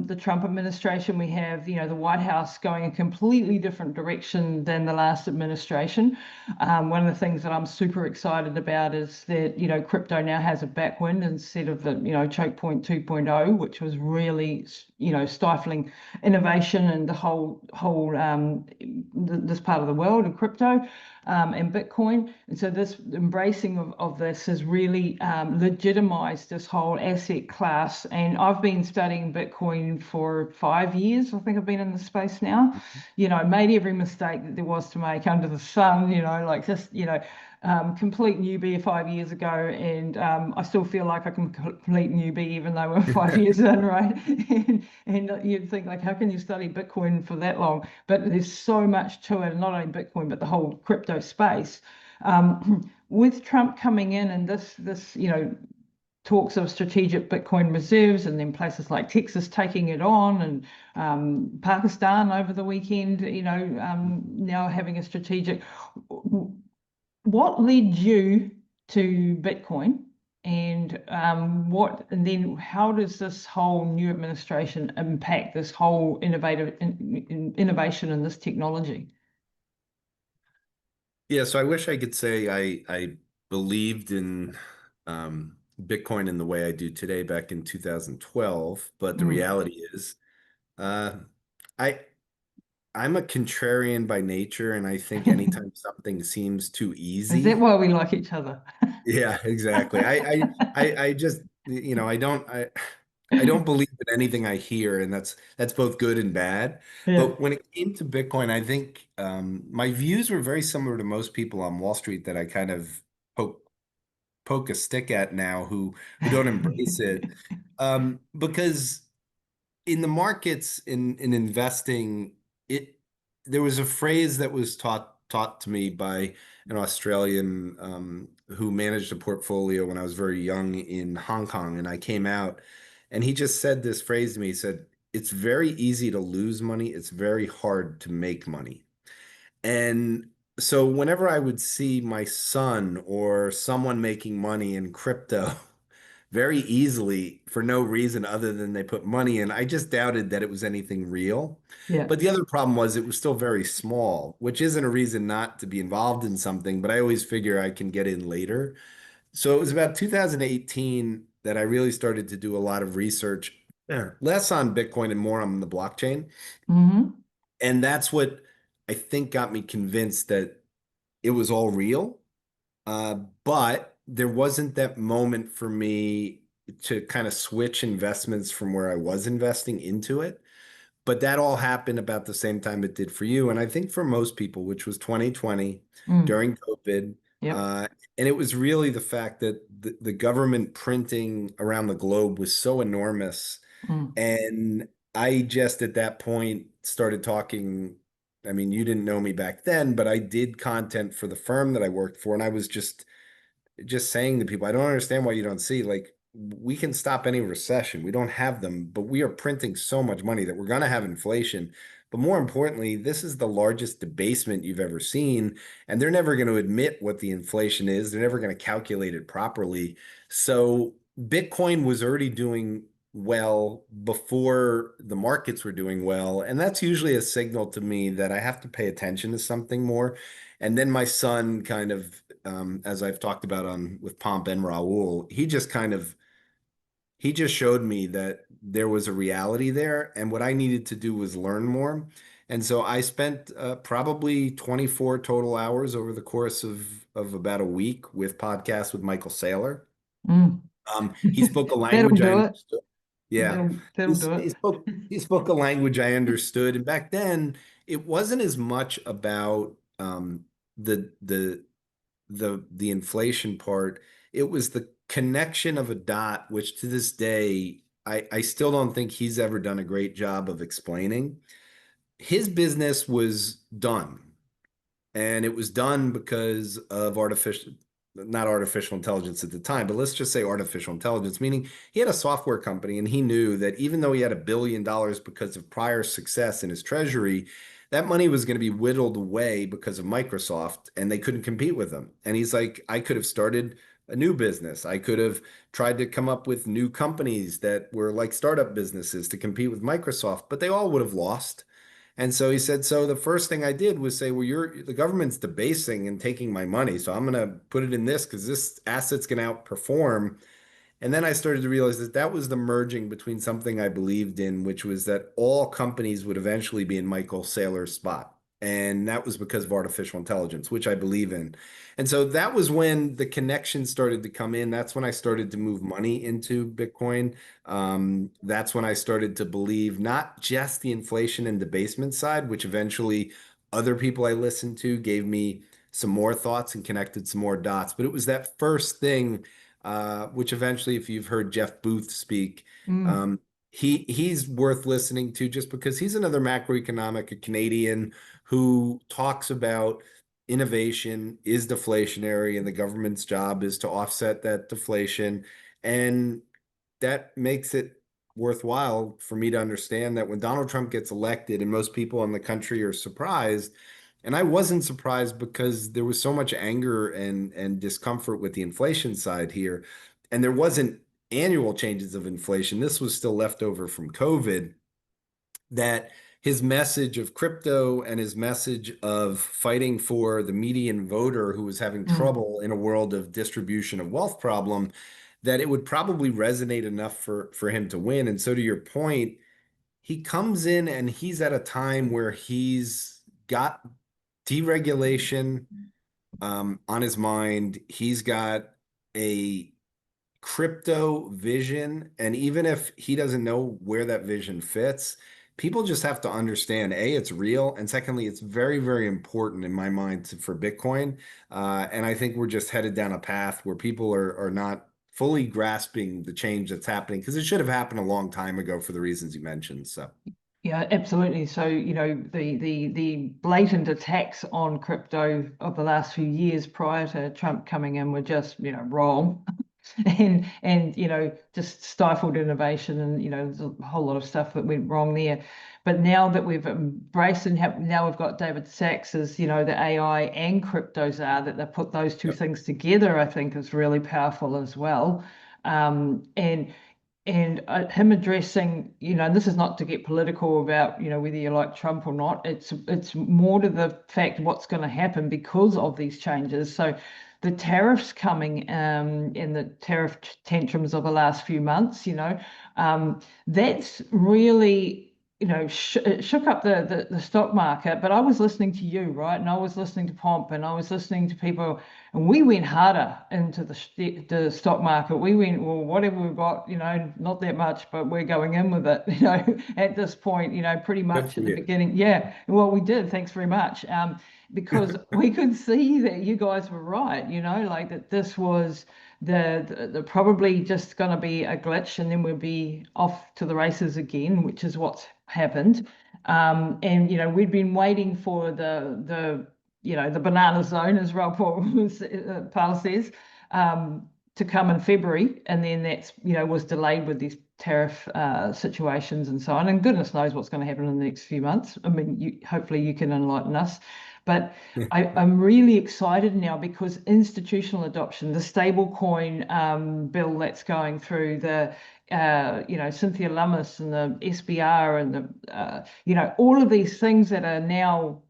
S2: the Trump administration. We have the White House going a completely different direction than the last administration. One of the things that I'm super excited about is that crypto now has a backwind instead of the choke point 2.0, which was really stifling innovation and the whole this part of the world and crypto and Bitcoin. And so this embracing of this has really legitimized this whole asset class. And I've been studying Bitcoin for 5 years. I think I've been in the space now. Made every mistake that there was to make under the sun. Like just complete newbie 5 years ago, and I still feel like I can complete newbie even though we're 5 years in, right? And you'd think like, how can you study Bitcoin for that long? But there's so much to it, not only Bitcoin but the whole crypto space. With Trump coming in and this talks of strategic Bitcoin reserves, and then places like Texas taking it on, and Pakistan over the weekend, now having a strategic. What led you to Bitcoin, and and then how does this whole new administration impact this whole innovation in this technology?
S1: Yeah, so I wish I could say I believed in Bitcoin in the way I do today back in 2012, but the
S2: Mm.
S1: reality is uh, I I'm a contrarian by nature, and I think anytime something seems too
S2: Is that
S1: easy,
S2: why we like each other?
S1: yeah, exactly. I just I don't believe in anything I hear, and that's both good and bad.
S2: Yeah.
S1: But when it came to Bitcoin, I think my views were very similar to most people on Wall Street that I kind of poke poke a stick at now who don't embrace it. Because in the markets in investing, it there was a phrase that was taught to me by an Australian who managed a portfolio when I was very young in Hong Kong, and I came out, and he just said this phrase to me. He said, "It's very easy to lose money. It's very hard to make money." And so whenever I would see my son or someone making money in crypto very easily for no reason other than they put money in, I just doubted that it was anything real.
S2: Yeah.
S1: But the other problem was it was still very small, which isn't a reason not to be involved in something, but I always figure I can get in later. So it was about 2018 that I really started to do a lot of research, less on Bitcoin and more on the blockchain.
S2: Hmm.
S1: And that's what I think got me convinced that it was all real. Uh, but there wasn't that moment for me to kind of switch investments from where I was investing into it. But that all happened about the same time it did for you. And I think for most people, which was 2020
S2: Mm.
S1: during COVID,
S2: Yep.
S1: uh, and it was really the fact that the government printing around the globe was so enormous.
S2: Mm.
S1: And I just at that point started talking. I mean, you didn't know me back then, but I did content for the firm that I worked for. And I was just saying to people, I don't understand why you don't see, like, we can stop any recession. We don't have them, but we are printing so much money that we're going to have inflation. But more importantly, this is the largest debasement you've ever seen, and they're never going to admit what the inflation is. They're never going to calculate it properly. So Bitcoin was already doing well before the markets were doing well. And that's usually a signal to me that I have to pay attention to something more. And then my son kind of, as I've talked about on with Pomp and Raul, he just showed me that there was a reality there, and what I needed to do was learn more. And so I spent probably 24 total hours over the course of about a week with podcasts with Michael Saylor.
S2: Mm.
S1: He spoke a
S2: That'll
S1: language I
S2: do it.
S1: understood. Yeah,
S2: That'll do it.
S1: he spoke a language I understood, and back then it wasn't as much about the the the inflation part. It was the connection of a dot, which to this day I still don't think he's ever done a great job of explaining. His business was done. And it was done because of not artificial intelligence at the time, but let's just say artificial intelligence, meaning he had a software company and he knew that even though he had $1 billion because of prior success in his treasury, that money was going to be whittled away because of Microsoft and they couldn't compete with them. And he's like, I could have started a new business. I could have tried to come up with new companies that were like startup businesses to compete with Microsoft, but they all would have lost. And so he said, so the first thing I did was say, well, the government's debasing and taking my money. So I'm going to put it in this because this asset's going to outperform. And then I started to realize that that was the merging between something I believed in, which was that all companies would eventually be in Michael Saylor's spot. And that was because of artificial intelligence, which I believe in. And so that was when the connection started to come in. That's when I started to move money into Bitcoin. That's when I started to believe not just the inflation and debasement side, which eventually other people I listened to gave me some more thoughts and connected some more dots. But it was that first thing which eventually, if you've heard Jeff Booth speak,
S2: Mm,
S1: um, he's worth listening to just because he's another macroeconomic, a Canadian who talks about innovation is deflationary and the government's job is to offset that deflation. And that makes it worthwhile for me to understand that when Donald Trump gets elected and most people in the country are surprised, and I wasn't surprised because there was so much anger and discomfort with the inflation side here. And there wasn't annual changes of inflation. This was still left over from COVID, that his message of crypto and his message of fighting for the median voter who was having
S2: mm.
S1: trouble in a world of distribution of wealth problem, that it would probably resonate enough for him to win. And so to your point, he comes in and he's at a time where he's got deregulation on his mind. He's got a crypto vision. And even if he doesn't know where that vision fits, people just have to understand, A, it's real. And secondly, it's very, very important in my mind for Bitcoin. And I think we're just headed down a path where people are not fully grasping the change that's happening because it should have happened a long time ago for the reasons you mentioned. So.
S2: Yeah, absolutely. So, the blatant attacks on crypto of the last few years prior to Trump coming in were just, wrong. And just stifled innovation, and there's a whole lot of stuff that went wrong there. But now that we've embraced and now we've got David Sachs as the AI and cryptos are, that they put those two
S1: Yep.
S2: things together, I think is really powerful as well. And him addressing, and this is not to get political about, whether you like Trump or not. It's more to the fact what's going to happen because of these changes. So the tariffs coming, and the tariff tantrums of the last few months, that's really, it shook up the stock market. But I was listening to you, right? And I was listening to Pomp, and I was listening to people, and we went harder into the stock market. We went, well, whatever we've got, not that much, but we're going in with it, at this point, pretty
S1: Good
S2: much
S1: for
S2: at the
S1: you.
S2: beginning. Yeah, well, we did. Thanks very much. Because we could see that you guys were right, like that this was the probably just going to be a glitch, and then we'll be off to the races again, which is what's happened. And we'd been waiting for the banana zone, as Rob Paul says, to come in February, and then that's was delayed with these tariff situations and so on. And goodness knows what's going to happen in the next few months. I mean, hopefully you can enlighten us. But I'm really excited now because institutional adoption, the stablecoin bill that's going through, Cynthia Lummis and the SBR and all of these things that are now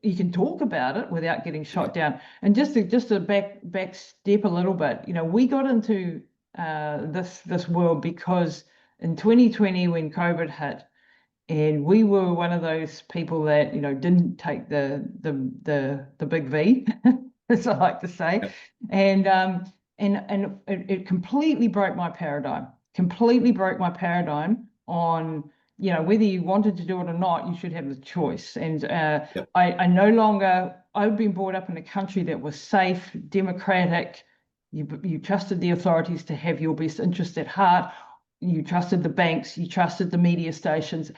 S2: you can talk about it without getting shot down. And just to back step a little bit, we got into this world because in 2020 when COVID hit, and we were one of those people that didn't take the big V, as I like to say,
S1: Yep.
S2: and it completely broke my paradigm. Completely broke my paradigm on whether you wanted to do it or not. You should have the choice. And
S1: Yep.
S2: I no longer. I've been brought up in a country that was safe, democratic. You trusted the authorities to have your best interest at heart. You trusted the banks. You trusted the media stations.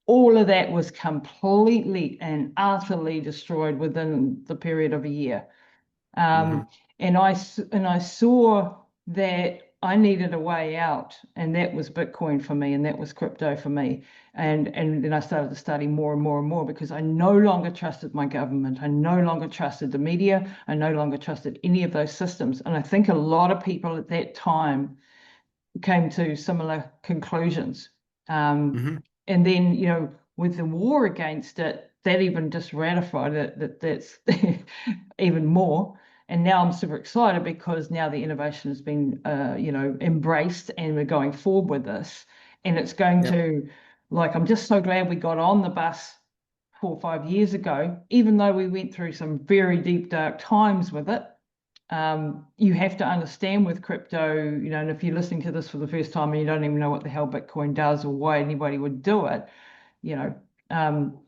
S2: All of that was completely and utterly destroyed within the period of a year.
S1: Hmm.
S2: Um, and I saw that I needed a way out, and that was Bitcoin for me, and that was crypto for me. And then I started to study more and more and more because I no longer trusted my government. I no longer trusted the media. I no longer trusted any of those systems. And I think a lot of people at that time came to similar conclusions. Um,
S1: Hmm.
S2: and then, with the war against it, that even just ratified it, that's even more. And now I'm super excited because now the innovation has been, embraced and we're going forward with this. And it's going
S1: Yep.
S2: to, I'm just so glad we got on the bus 4 or 5 years ago, even though we went through some very deep, dark times with it. You have to understand with crypto, and if you're listening to this for the first time and you don't even know what the hell Bitcoin does or why anybody would do it, you know, um,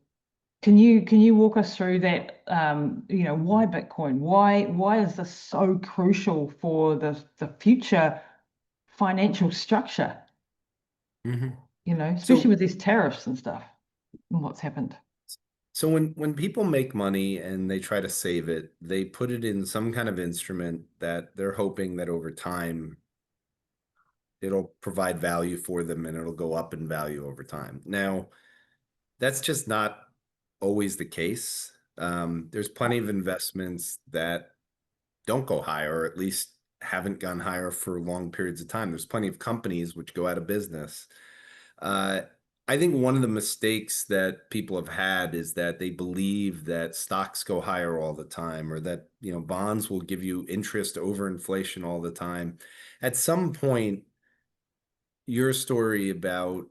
S2: can you walk us through that? Why Bitcoin? Why is this so crucial for the future financial structure?
S1: Hmm.
S2: Especially
S1: So
S2: with these tariffs and stuff and what's happened.
S1: So when people make money and they try to save it, they put it in some kind of instrument that they're hoping that over time it'll provide value for them and it'll go up in value over time. Now, that's just not always the case. There's plenty of investments that don't go higher, or at least haven't gone higher for long periods of time. There's plenty of companies which go out of business. Uh, I think one of the mistakes that people have had is that they believe that stocks go higher all the time, or that, bonds will give you interest over inflation all the time. At some point, your story about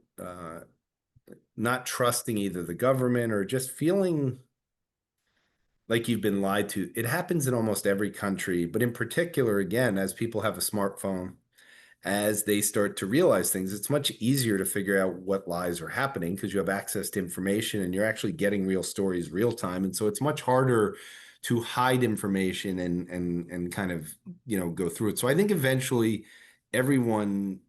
S1: not trusting either the government or just feeling like you've been lied to, it happens in almost every country, but in particular, again, as people have a smartphone, as they start to realize things, it's much easier to figure out what lies are happening because you have access to information and you're actually getting real stories real time. And so it's much harder to hide information and kind of, go through it. So I think eventually everyone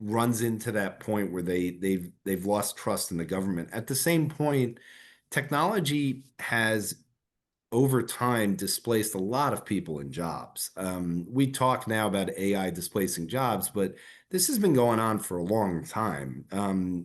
S1: runs into that point where they've lost trust in the government. At the same point, technology has over time displaced a lot of people in jobs. We talk now about AI displacing jobs, but this has been going on for a long time.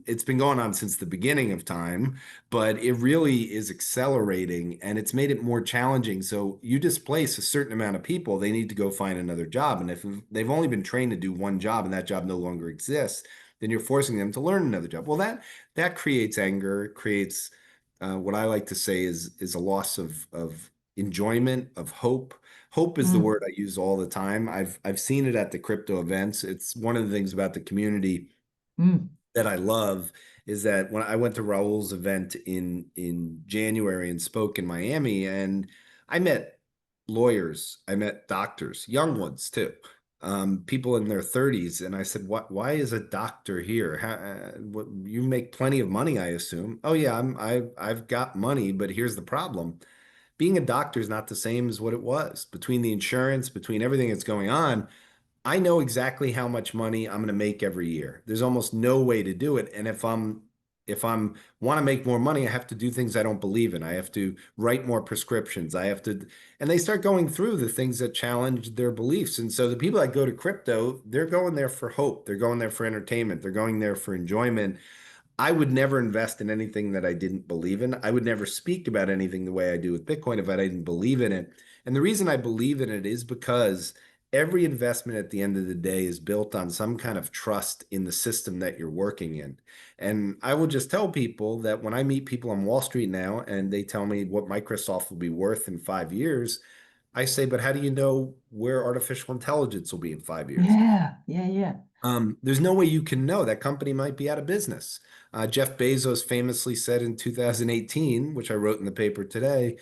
S1: It's been going on since the beginning of time, but it really is accelerating and it's made it more challenging. So you displace a certain amount of people, they need to go find another job. And if they've only been trained to do one job and that job no longer exists, then you're forcing them to learn another job. Well, that creates anger, creates what I like to say is a loss of enjoyment, of hope. Hope is the
S2: Mm,
S1: word I use all the time. I've seen it at the crypto events. It's one of the things about the community
S2: mm,
S1: that I love is that when I went to Raul's event in January and spoke in Miami, and I met lawyers, I met doctors, young ones too, people in their 30s, and I said, "What? Why is a doctor here? You make plenty of money, I assume." "Oh yeah, I've got money, but here's the problem." Being a doctor is not the same as what it was. Between the insurance, between everything that's going on, I know exactly how much money I'm going to make every year. There's almost no way to do it. And if I'm if I'm want to make more money, I have to do things I don't believe in. I have to write more prescriptions. I have to, and they start going through the things that challenge their beliefs. And so the people that go to crypto, they're going there for hope. They're going there for entertainment. They're going there for enjoyment. I would never invest in anything that I didn't believe in. I would never speak about anything the way I do with Bitcoin if I didn't believe in it. And the reason I believe in it is because every investment at the end of the day is built on some kind of trust in the system that you're working in. And I will just tell people that when I meet people on Wall Street now and they tell me what Microsoft will be worth in 5 years, I say, but how do you know where artificial intelligence will be in 5 years?
S2: Yeah, yeah, yeah.
S1: There's no way you can know that company might be out of business. Jeff Bezos famously said in 2018, which I wrote in the paper today,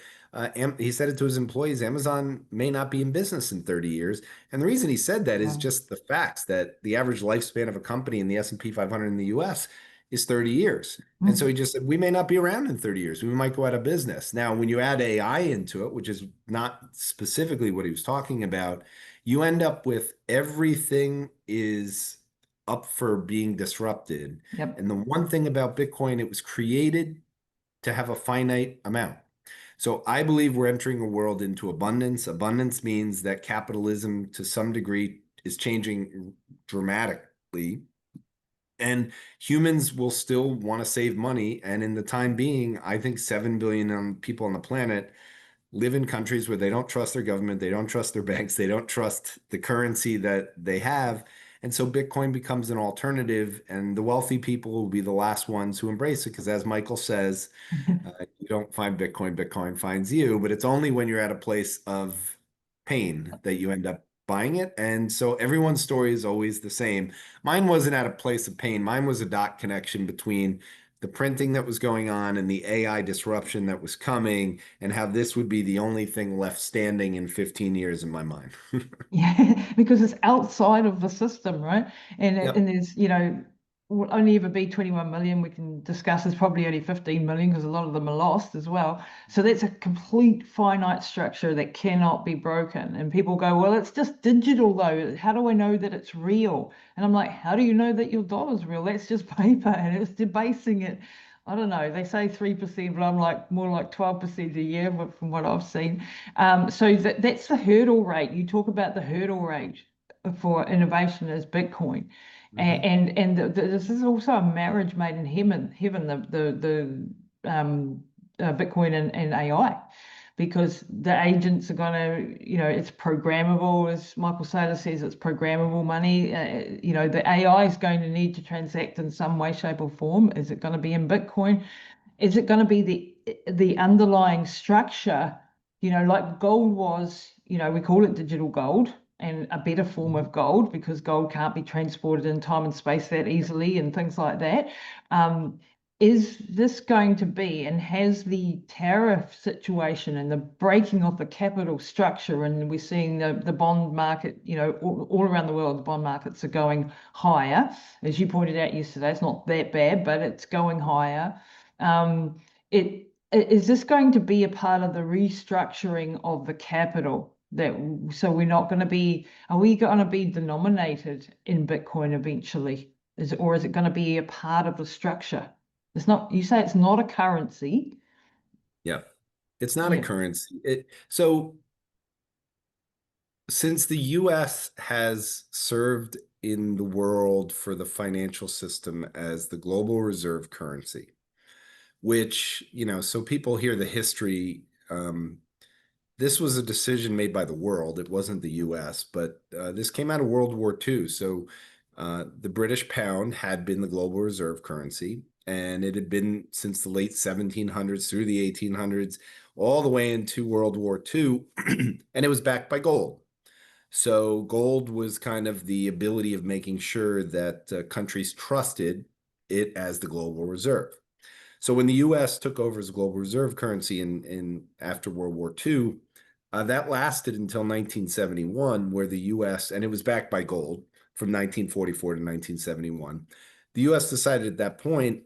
S1: he said it to his employees, Amazon may not be in business in 30 years. And the reason he said that is
S2: Wow.
S1: just the facts that the average lifespan of a company in the S&P 500 in the US is 30 years. And so he
S2: Mm.
S1: just said, we may not be around in 30 years. We might go out of business. Now, when you add AI into it, which is not specifically what he was talking about, you end up with everything is up for being disrupted.
S2: Yep.
S1: And the one thing about Bitcoin, it was created to have a finite amount. So I believe we're entering a world into abundance. Abundance means that capitalism, to some degree, is changing dramatically. And humans will still want to save money. And in the time being, I think 7 billion people on the planet live in countries where they don't trust their government, they don't trust their banks, they don't trust the currency that they have. And so Bitcoin becomes an alternative, and the wealthy people will be the last ones who embrace it. Because as Michael says, you don't find Bitcoin, Bitcoin finds you. But it's only when you're at a place of pain that you end up buying it. And so everyone's story is always the same. Mine wasn't at a place of pain. Mine was a dot connection between the printing that was going on and the AI disruption that was coming, and how this would be the only thing left standing in 15 years in my mind.
S2: Yeah, because it's outside of the system, right? And
S1: Yep.
S2: there's, will only ever be 21 million. We can discuss there's probably only 15 million because a lot of them are lost as well. So that's a complete finite structure that cannot be broken. And people go, well, it's just digital though. How do I know that it's real? And I'm like, how do you know that your dollar's real? That's just paper and it's debasing it. I don't know. They say 3%, but I'm like more like 12% a year from what I've seen. So that's the hurdle rate. You talk about the hurdle rate for innovation as Bitcoin,
S1: Mhm.
S2: this is also a marriage made in heaven, Bitcoin and AI, because the agents are going to, it's programmable, as Michael Saylor says, it's programmable money. The AI is going to need to transact in some way, shape, or form. Is it going to be in Bitcoin? Is it going to be the underlying structure, like gold was, we call it digital gold and a better form
S1: Mhm.
S2: of gold because gold can't be transported in time and space that easily and things like that. Is this going to be, and has the tariff situation and the breaking of the capital structure, and we're seeing the bond market, all around the world, the bond markets are going higher. As you pointed out yesterday, it's not that bad, but it's going higher. Um, is this going to be a part of the restructuring of the capital that so we're not going to be are we going to be denominated in Bitcoin eventually? Or is it going to be a part of the structure? It's not, you say it's not a currency.
S1: Yeah. It's not a
S2: Yeah.
S1: currency. So since the US has served in the world for the financial system as the global reserve currency, which, so people hear the history. This was a decision made by the world. It wasn't the US, but this came out of World War II. So the British pound had been the global reserve currency, and it had been since the late 1700s through the 1800s, all the way into World War II, and it was backed by gold. So gold was kind of the ability of making sure that countries trusted it as the global reserve. So when the U.S. took over as a global reserve currency in after World War II, that lasted until 1971, where the U.S. and it was backed by gold from 1944 to 1971. The U.S. decided at that point,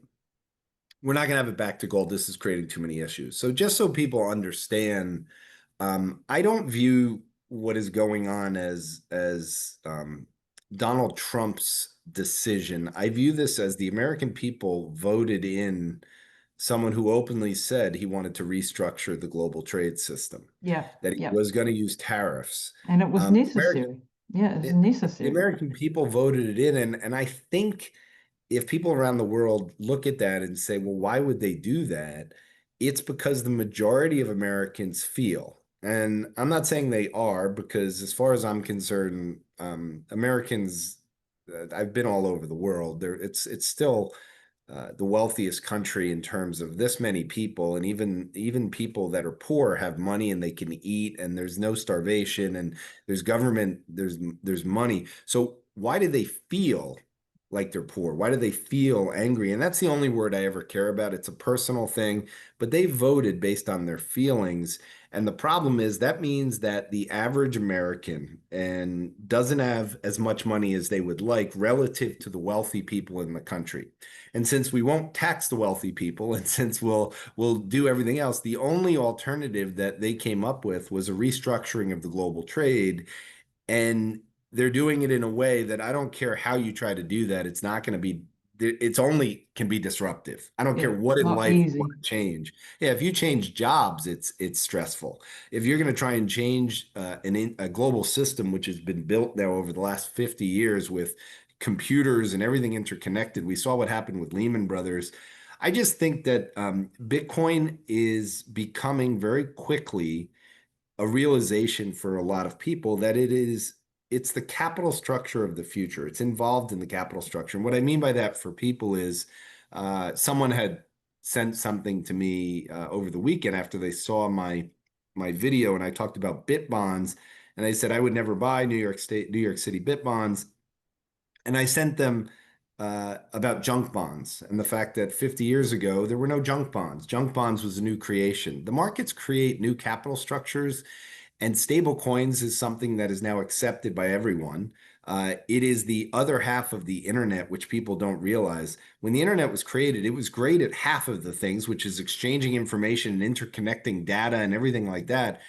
S1: we're not going to have it back to gold. This is creating too many issues. So just so people understand, I don't view what is going on as Donald Trump's decision. I view this as the American people voted in someone who openly said he wanted to restructure the global trade system,
S2: Yeah,
S1: that he
S2: yeah.
S1: was going to use tariffs.
S2: And it was
S1: American,
S2: necessary. Yeah, it was
S1: the
S2: necessary.
S1: American people voted it in, and I think if people around the world look at that and say, well, why would they do that? It's because the majority of Americans feel, and I'm not saying they are, because as far as I'm concerned, Americans, I've been all over the world. It's still the wealthiest country in terms of this many people, and even people that are poor have money and they can eat, and there's no starvation, and there's government, there's money. So why do they feel like they're poor? Why do they feel angry? And that's the only word I ever care about. It's a personal thing, but they voted based on their feelings. And the problem is that means that the average American and doesn't have as much money as they would like relative to the wealthy people in the country. And since we won't tax the wealthy people, and since we'll do everything else, the only alternative that they came up with was a restructuring of the global trade. And they're doing it in a way that I don't care how you try to do that, it's not going to be, it's only can be disruptive. I don't care
S2: Yeah,
S1: what in
S2: not
S1: life you want
S2: easy.
S1: to change. Yeah, if you change jobs, it's stressful. If you're going to try and change a global system, which has been built now over the last 50 years with computers and everything interconnected, we saw what happened with Lehman Brothers. I just think that Bitcoin is becoming very quickly a realization for a lot of people that it's the capital structure of the future. It's involved in the capital structure. And what I mean by that for people is someone had sent something to me over the weekend after they saw my video and I talked about bit bonds, and they said I would never buy New York City bit bonds. And I sent them about junk bonds and the fact that 50 years ago, there were no junk bonds. Junk bonds was a new creation. The markets create new capital structures, and stable coins is something that is now accepted by everyone. It is the other half of the internet, which people don't realize. When the internet was created, it was great at half of the things, which is exchanging information and interconnecting data and everything like that,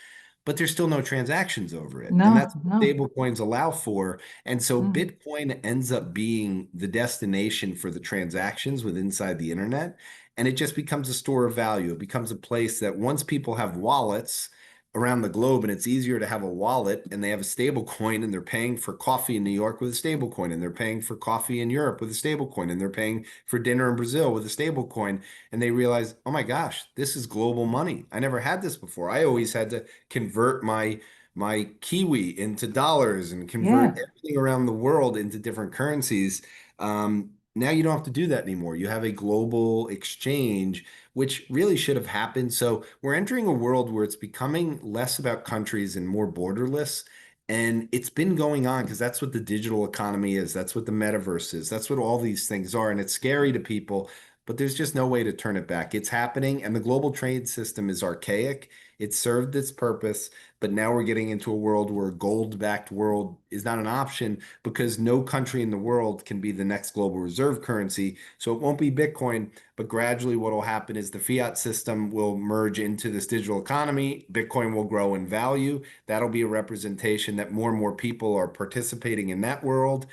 S1: but there's still no transactions over it. And
S2: No,
S1: that's what
S2: no,
S1: stable coins allow for. And so
S2: no.
S1: Bitcoin ends up being the destination for the transactions with inside the internet. And it just becomes a store of value. It becomes a place that once people have wallets around the globe, and it's easier to have a wallet, and they have a stable coin, and they're paying for coffee in New York with a stable coin, and they're paying for coffee in Europe with a stable coin, and they're paying for dinner in Brazil with a stable coin, and they realize, oh my gosh, this is global money. I never had this before. I always had to convert my Kiwi into dollars and convert
S2: Yeah,
S1: everything around the world into different currencies. Now you don't have to do that anymore. You have a global exchange, which really should have happened. So we're entering a world where it's becoming less about countries and more borderless. And it's been going on because that's what the digital economy is. That's what the metaverse is. That's what all these things are. And it's scary to people, but there's just no way to turn it back. It's happening, and the global trade system is archaic. It served its purpose, but now we're getting into a world where a gold-backed world is not an option because no country in the world can be the next global reserve currency. So it won't be Bitcoin, but gradually what will happen is the fiat system will merge into this digital economy. Bitcoin will grow in value. That'll be a representation that more and more people are participating in that world,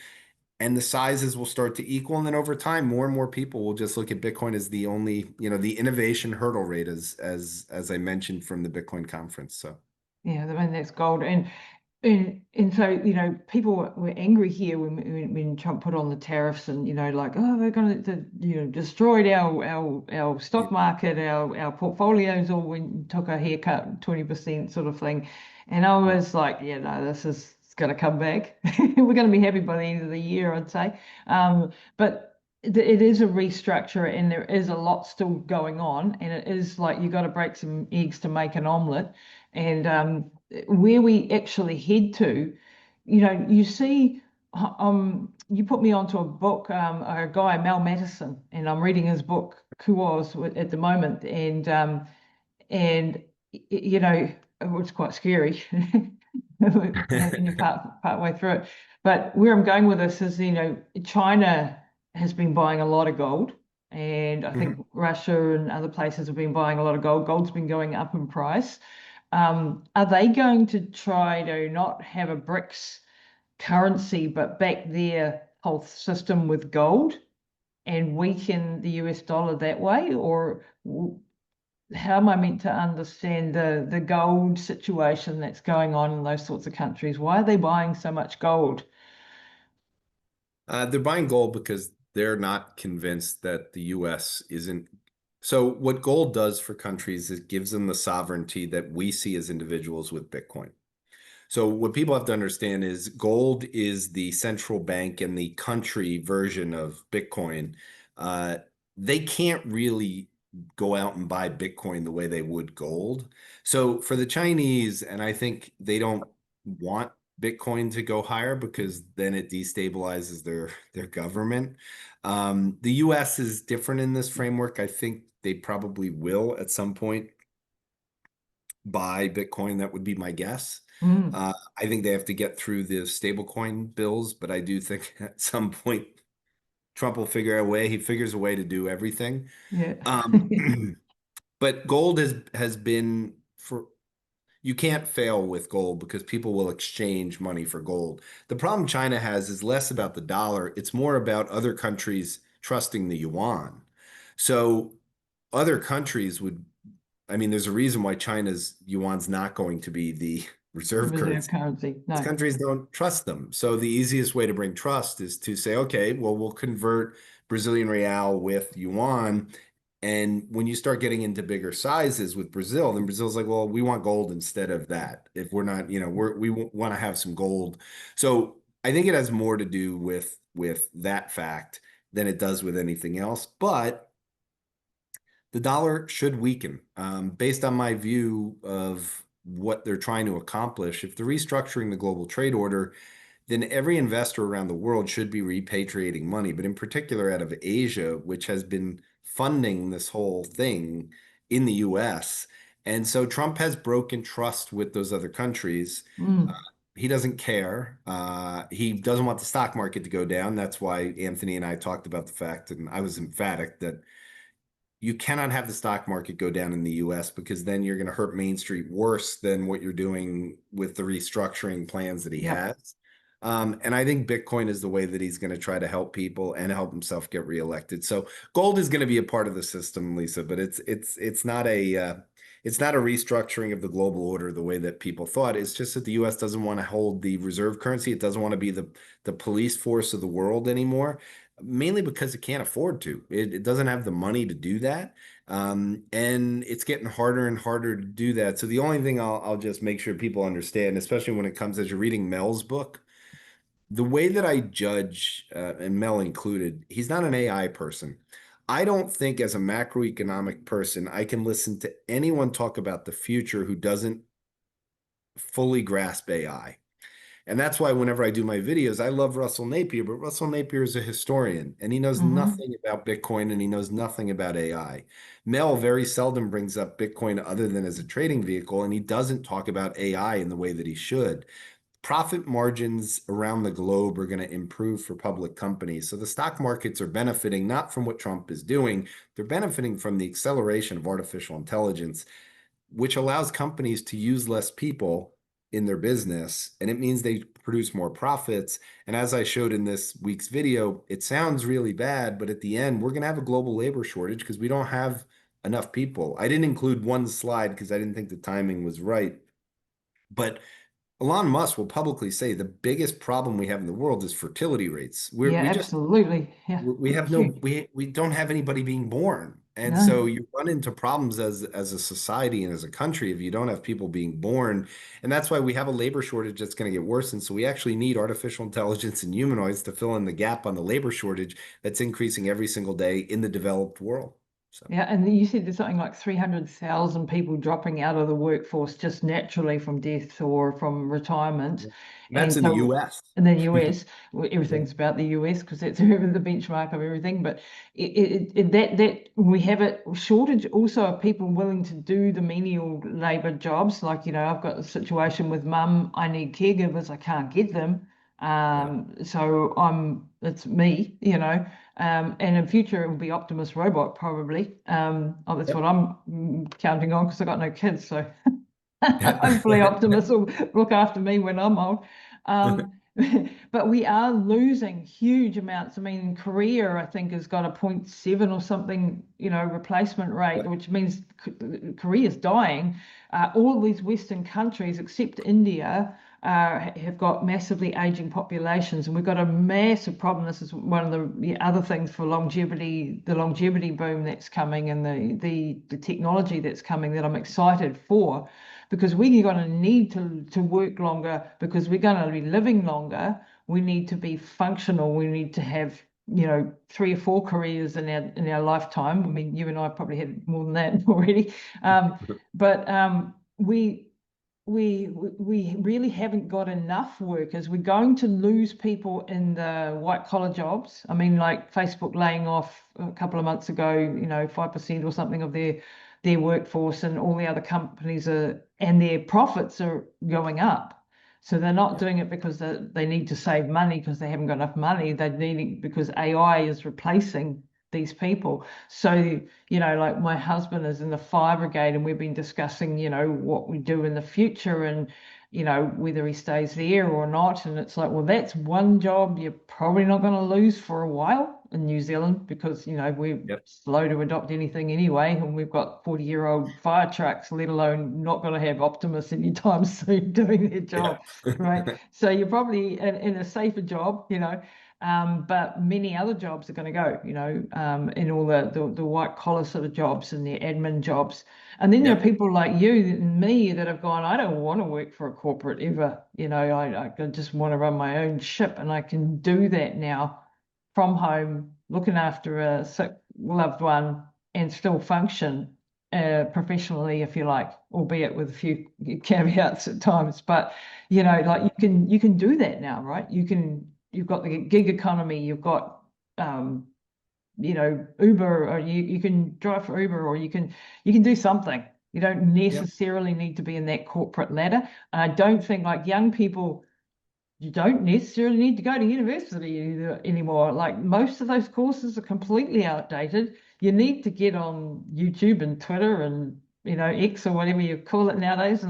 S1: and the sizes will start to equal. And then over time, more and more people will just look at Bitcoin as the only, the innovation hurdle rate, as I mentioned from the Bitcoin conference. So
S2: yeah. I mean, that's gold. And so, people were angry here when Trump put on the tariffs and, like, oh, they're going to, destroyed our
S1: yeah.
S2: stock market, our portfolios, or we took a haircut, 20% sort of thing. And I was like, yeah, no, this is it's going to come back. We're going to be happy by the end of the year, I'd say. But it is a restructure and there is a lot still going on. And it is like you got to break some eggs to make an omelet. And where we actually head to, you see, you put me onto a book, a guy, Mel Mattison, and I'm reading his book, Kuos, at the moment, and it was quite scary, part way through it. But where I'm going with this is, China has been buying a lot of gold. And I think
S1: Mhm.
S2: Russia and other places have been buying a lot of gold. Gold's been going up in price. Are they going to try to not have a BRICS currency, but back their whole system with gold and weaken the US dollar that way? Or how am I meant to understand the gold situation that's going on in those sorts of countries? Why are they buying so much gold?
S1: They're buying gold because they're not convinced that the US isn't. So, what gold does for countries is it gives them the sovereignty that we see as individuals with Bitcoin. So, what people have to understand is gold is the central bank and the country version of Bitcoin. Uh, they can't really go out and buy Bitcoin the way they would gold. So, for the Chinese, and I think they don't want Bitcoin to go higher because then it destabilizes their government. The US is different in this framework. I think they probably will at some point buy Bitcoin. That would be my guess.
S2: Mm,
S1: I think they have to get through the stablecoin bills, but I do think at some point Trump will figure out a way. He figures a way to do everything.
S2: yeah.
S1: Um, but gold has been for you can't fail with gold because people will exchange money for gold. The problem China has is less about the dollar, it's more about other countries trusting the yuan. So other countries would, I mean, there's a reason why China's yuan's not going to be the reserve
S2: Reserve
S1: currency.
S2: currency.
S1: These
S2: No.
S1: countries don't trust them. So the easiest way to bring trust is to say, okay, well, we'll convert Brazilian real with yuan. And when you start getting into bigger sizes with Brazil, then Brazil's like, well, we want gold instead of that. If we're not, we want to have some gold. So I think it has more to do with that fact than it does with anything else. But the dollar should weaken. Based on my view of what they're trying to accomplish, if they're restructuring the global trade order, then every investor around the world should be repatriating money, but in particular out of Asia, which has been funding this whole thing in the US. And so Trump has broken trust with those other countries. Uh,
S2: Mm,
S1: he doesn't care. He doesn't want the stock market to go down. That's why Anthony and I talked about the fact, and I was emphatic that you cannot have the stock market go down in the US because then you're going to hurt Main Street worse than what you're doing with the restructuring plans that he
S2: yep.
S1: has. And I think Bitcoin is the way that he's going to try to help people and help himself get reelected. So gold is going to be a part of the system, Lisa, but it's not a restructuring of the global order the way that people thought. It's just that the US doesn't want to hold the reserve currency. It doesn't want to be the police force of the world anymore, mainly because it can't afford to. It doesn't have the money to do that. And it's getting harder and harder to do that. So the only thing I'll just make sure people understand, especially when it comes as you're reading Mel's book, the way that I judge, and Mel included, he's not an AI person. I don't think as a macroeconomic person, I can listen to anyone talk about the future who doesn't fully grasp AI. And that's why whenever I do my videos, I love Russell Napier, but Russell Napier is a historian and he knows
S2: Hmm.
S1: nothing about Bitcoin and he knows nothing about AI. Mel very seldom brings up Bitcoin other than as a trading vehicle, and he doesn't talk about AI in the way that he should. Profit margins around the globe are going to improve for public companies. So the stock markets are benefiting not from what Trump is doing, they're benefiting from the acceleration of artificial intelligence, which allows companies to use less people in their business, and it means they produce more profits. And as I showed in this week's video, it sounds really bad, but at the end, we're going to have a global labor shortage because we don't have enough people. I didn't include one slide because I didn't think the timing was right. But Elon Musk will publicly say the biggest problem we have in the world is fertility rates.
S2: Yeah,
S1: We just
S2: absolutely. Yeah.
S1: we have no
S2: Huge.
S1: we don't have anybody being born, and so
S2: No.
S1: you run into problems as a society and as a country if you don't have people being born. And that's why we have a labor shortage that's going to get worse, and so we actually need artificial intelligence and humanoids to fill in the gap on the labor shortage that's increasing every single day in the developed world. So
S2: Yeah, and you said there's something like 300,000 people dropping out of the workforce just naturally from death or from retirement.
S1: that's
S2: And
S1: in the
S2: so
S1: US.
S2: in the US,
S1: Yeah.
S2: everything's about the US because that's the benchmark of everything. But that we have a shortage also of people willing to do the menial labor jobs. Like, I've got a situation with mum, I need caregivers, I can't get them.
S1: Yeah.
S2: So it's me, and in future it will be Optimus Robot probably. Oh, that's what
S1: Yep.
S2: I'm counting on because I got no kids. So
S1: Yep.
S2: hopefully Optimus will look after me when I'm old. but we are losing huge amounts. I mean, Korea, I think, has got a 0.7 or something, replacement rate, which means Korea's dying. All these Western countries, except India, have got massively aging populations, and we've got a massive problem. This is one of the other things for longevity, the longevity boom that's coming, and the technology that's coming that I'm excited for, because we're going to need to work longer because we're going to be living longer. We need to be functional. We need to have 3 or 4 careers in our lifetime. I mean, you and I probably had more than that already, but we really haven't got enough workers. We're going to lose people in the white collar jobs. I mean, like Facebook laying off a couple of months ago, 5% or something of their workforce, and all the other companies and their profits are going up. So they're not doing it because they need to save money because they haven't got enough money. They're needing because AI is replacing these people. So, like my husband is in the fire brigade, and we've been discussing, what we do in the future, and, whether he stays there or not. And it's like, well, that's one job you're probably not going to lose for a while in New Zealand, because, we're
S1: Yep.
S2: slow to adopt anything anyway. And we've got 40-year-old fire trucks, let alone not going to have optimists anytime soon doing their
S1: Yeah.
S2: job, right? So you're probably in a safer job, but many other jobs are going to go, in all the white collar sort of jobs and the admin jobs. And then there are
S1: Yep.
S2: people like you and me that have gone, I don't want to work for a corporate ever. I just want to run my own ship, and I can do that now from home, looking after a sick loved one, and still function professionally, if you like, albeit with a few caveats at times. But like you can do that now, right? You've got the gig economy, you've got Uber, or you can drive for Uber, or you can do something. You don't
S1: Yep.
S2: necessarily need to be in that corporate ladder. And I don't think, like, young people, you don't necessarily need to go to university anymore. Like, most of those courses are completely outdated. You need to get on YouTube and Twitter and X or whatever you call it nowadays,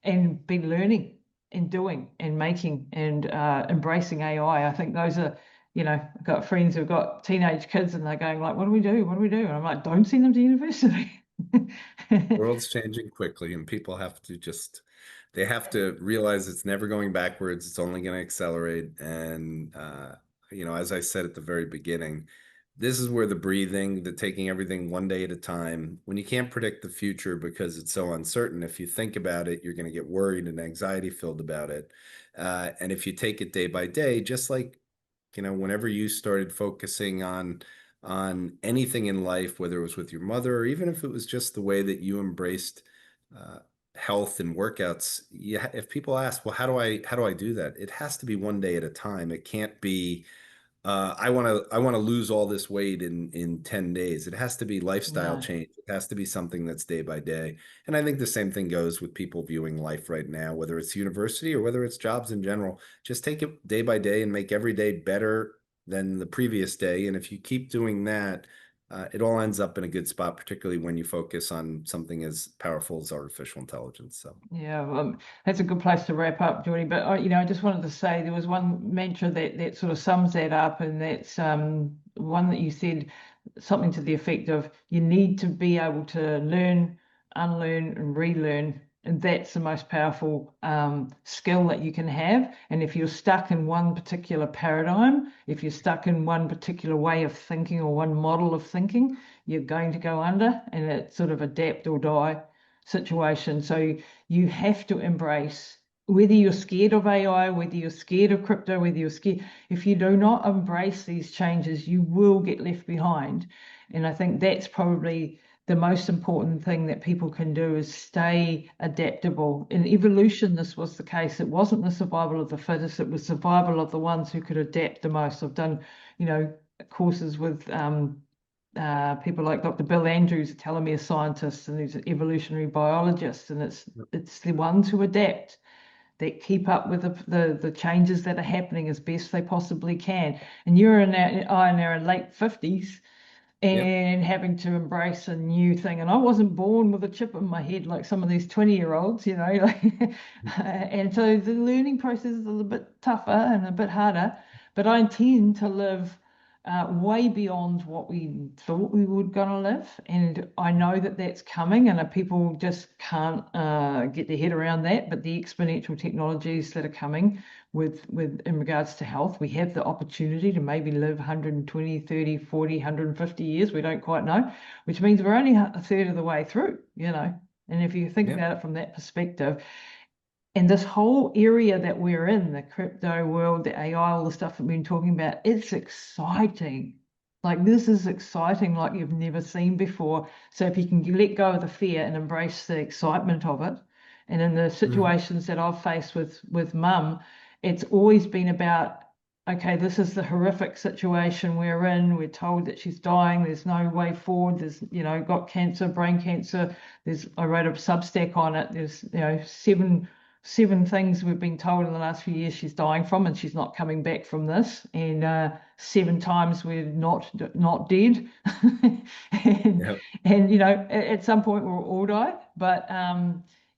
S2: and be learning and doing and making and embracing AI. I think those are, I've got friends who've got teenage kids, and they're going like, "What do we do? What do we do?" And I'm like, "Don't send them to university."
S1: World's changing quickly, and people have to just they have to realize it's never going backwards. It's only going to accelerate. And as I said at the very beginning, this is where the breathing, the taking everything one day at a time, when you can't predict the future because it's so uncertain, if you think about it, you're going to get worried and anxiety filled about it. And if you take it day by day, just like whenever you started focusing on anything in life, whether it was with your mother or even if it was just the way that you embraced uh, health and workouts, yeah, if people ask, well, how do I do that? It has to be one day at a time. It can't be I want to lose all this weight in 10 days. It has to be lifestyle
S2: No.
S1: change. It has to be something that's day by day. And I think the same thing goes with people viewing life right now, whether it's university or whether it's jobs in general. Just take it day by day and make every day better than the previous day. And if you keep doing that, it all ends up in a good spot, particularly when you focus on something as powerful as artificial intelligence. So,
S2: Yeah, that's a good place to wrap up, Jordy. But I just wanted to say there was one mantra that sort of sums that up, and that's one that you said, something to the effect of, you need to be able to learn, unlearn, and relearn, and that's the most powerful skill that you can have. And if you're stuck in one particular paradigm, if you're stuck in one particular way of thinking or one model of thinking, you're going to go under, and it's sort of adapt or die situation. So you have to embrace, whether you're scared of AI, whether you're scared of crypto, whether you're scared, if you do not embrace these changes, you will get left behind. And I think that's probably the most important thing that people can do, is stay adaptable. In evolution, this was the case. It wasn't the survival of the fittest, it was survival of the ones who could adapt the most. I've done, courses with people like Dr. Bill Andrews, a telomere scientist, and he's an evolutionary biologist, and it's the ones who adapt, that keep up with the changes that are happening as best they possibly can. And you're in our late 50s.
S1: Yep.
S2: and having to embrace a new thing. And I wasn't born with a chip in my head like some of these 20-year-olds, you know, like, and so the learning process is a little bit tougher and a bit harder, but I intend to live way beyond what we thought we were going to live. And I know that that's coming, and people just can't get their head around that. But the exponential technologies that are coming with in regards to health, we have the opportunity to maybe live 120, 30, 40, 150 years. We don't quite know, which means we're only a third of the way through, you know. And if you think
S1: Yep.
S2: about it from that perspective, and this whole area that we're in, the crypto world, the AI, all the stuff that we've been talking about, it's exciting. Like this is exciting like you've never seen before. So if you can let go of the fear and embrace the excitement of it, and in the
S1: Mhm.
S2: situations that I've faced with mum, it's always been about, okay, this is the horrific situation we're in. We're told that she's dying. There's no way forward. There's, you know, got cancer, brain cancer. I wrote a Substack on it. There's, you know, seven things we've been told in the last few years she's dying from, and she's not coming back from this. And 7 times we're not dead. and,
S1: Yep.
S2: and you know, at some point we'll all die. But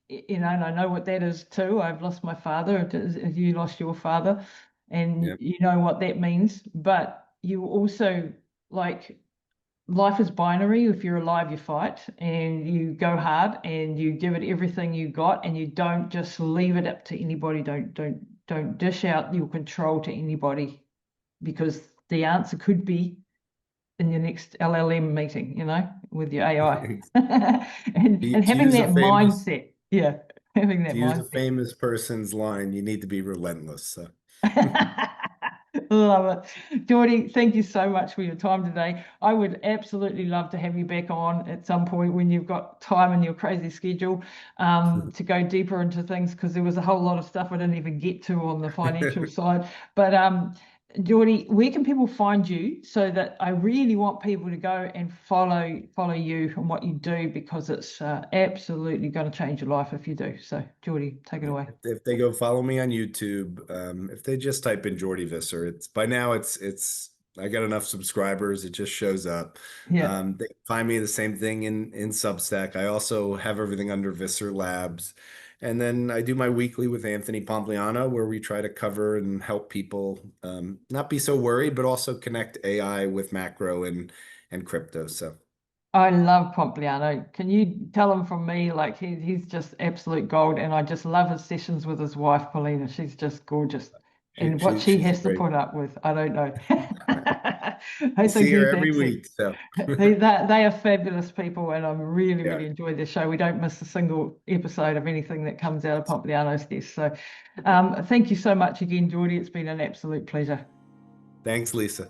S2: you know, and I know what that is too. I've lost my father. You lost your father, and
S1: Yep.
S2: you know what that means. But you also like life is binary. If you're alive, you fight and you go hard and you give it everything you got, and you don't just leave it up to anybody. Don't dish out your control to anybody, because the answer could be in your next LLM meeting, you know, with your AI. And
S1: To
S2: having
S1: use a
S2: that
S1: famous
S2: mindset. Yeah, having that
S1: to use a
S2: mindset.
S1: famous person's line, you need to be relentless. So
S2: Love it. Jordi, thank you so much for your time today. I would absolutely love to have you back on at some point when you've got time in your crazy schedule, to go deeper into things, because there was a whole lot of stuff I didn't even get to on the financial side. But Jordi, where can people find you, so that I really want people to go and follow you and what you do, because it's absolutely going to change your life if you do. So, Jordi, take it away.
S1: if they go follow me on YouTube, if they just type in Jordi Visser, it's by now it's I got enough subscribers, it just shows up.
S2: Yeah.
S1: They can find me the same thing in Substack. I also have everything under Visser Labs. And then I do my weekly with Anthony Pompliano, where we try to cover and help people not be so worried, but also connect AI with macro and crypto. So
S2: I love Pompliano. Can you tell him from me, like he's just absolute gold, and I just love his sessions with his wife, Paulina. She's just gorgeous. And what she
S1: she's
S2: has to
S1: great.
S2: put up with, I don't know. I
S1: I
S2: think
S1: see her
S2: he's
S1: every
S2: absolute.
S1: week. So
S2: They are fabulous people, and I'm really,
S1: yeah.
S2: really enjoyed their show. We don't miss a single episode of anything that comes out of Pompliano's desk. So thank you so much again, Geordie. It's been an absolute pleasure.
S1: Thanks, Lisa.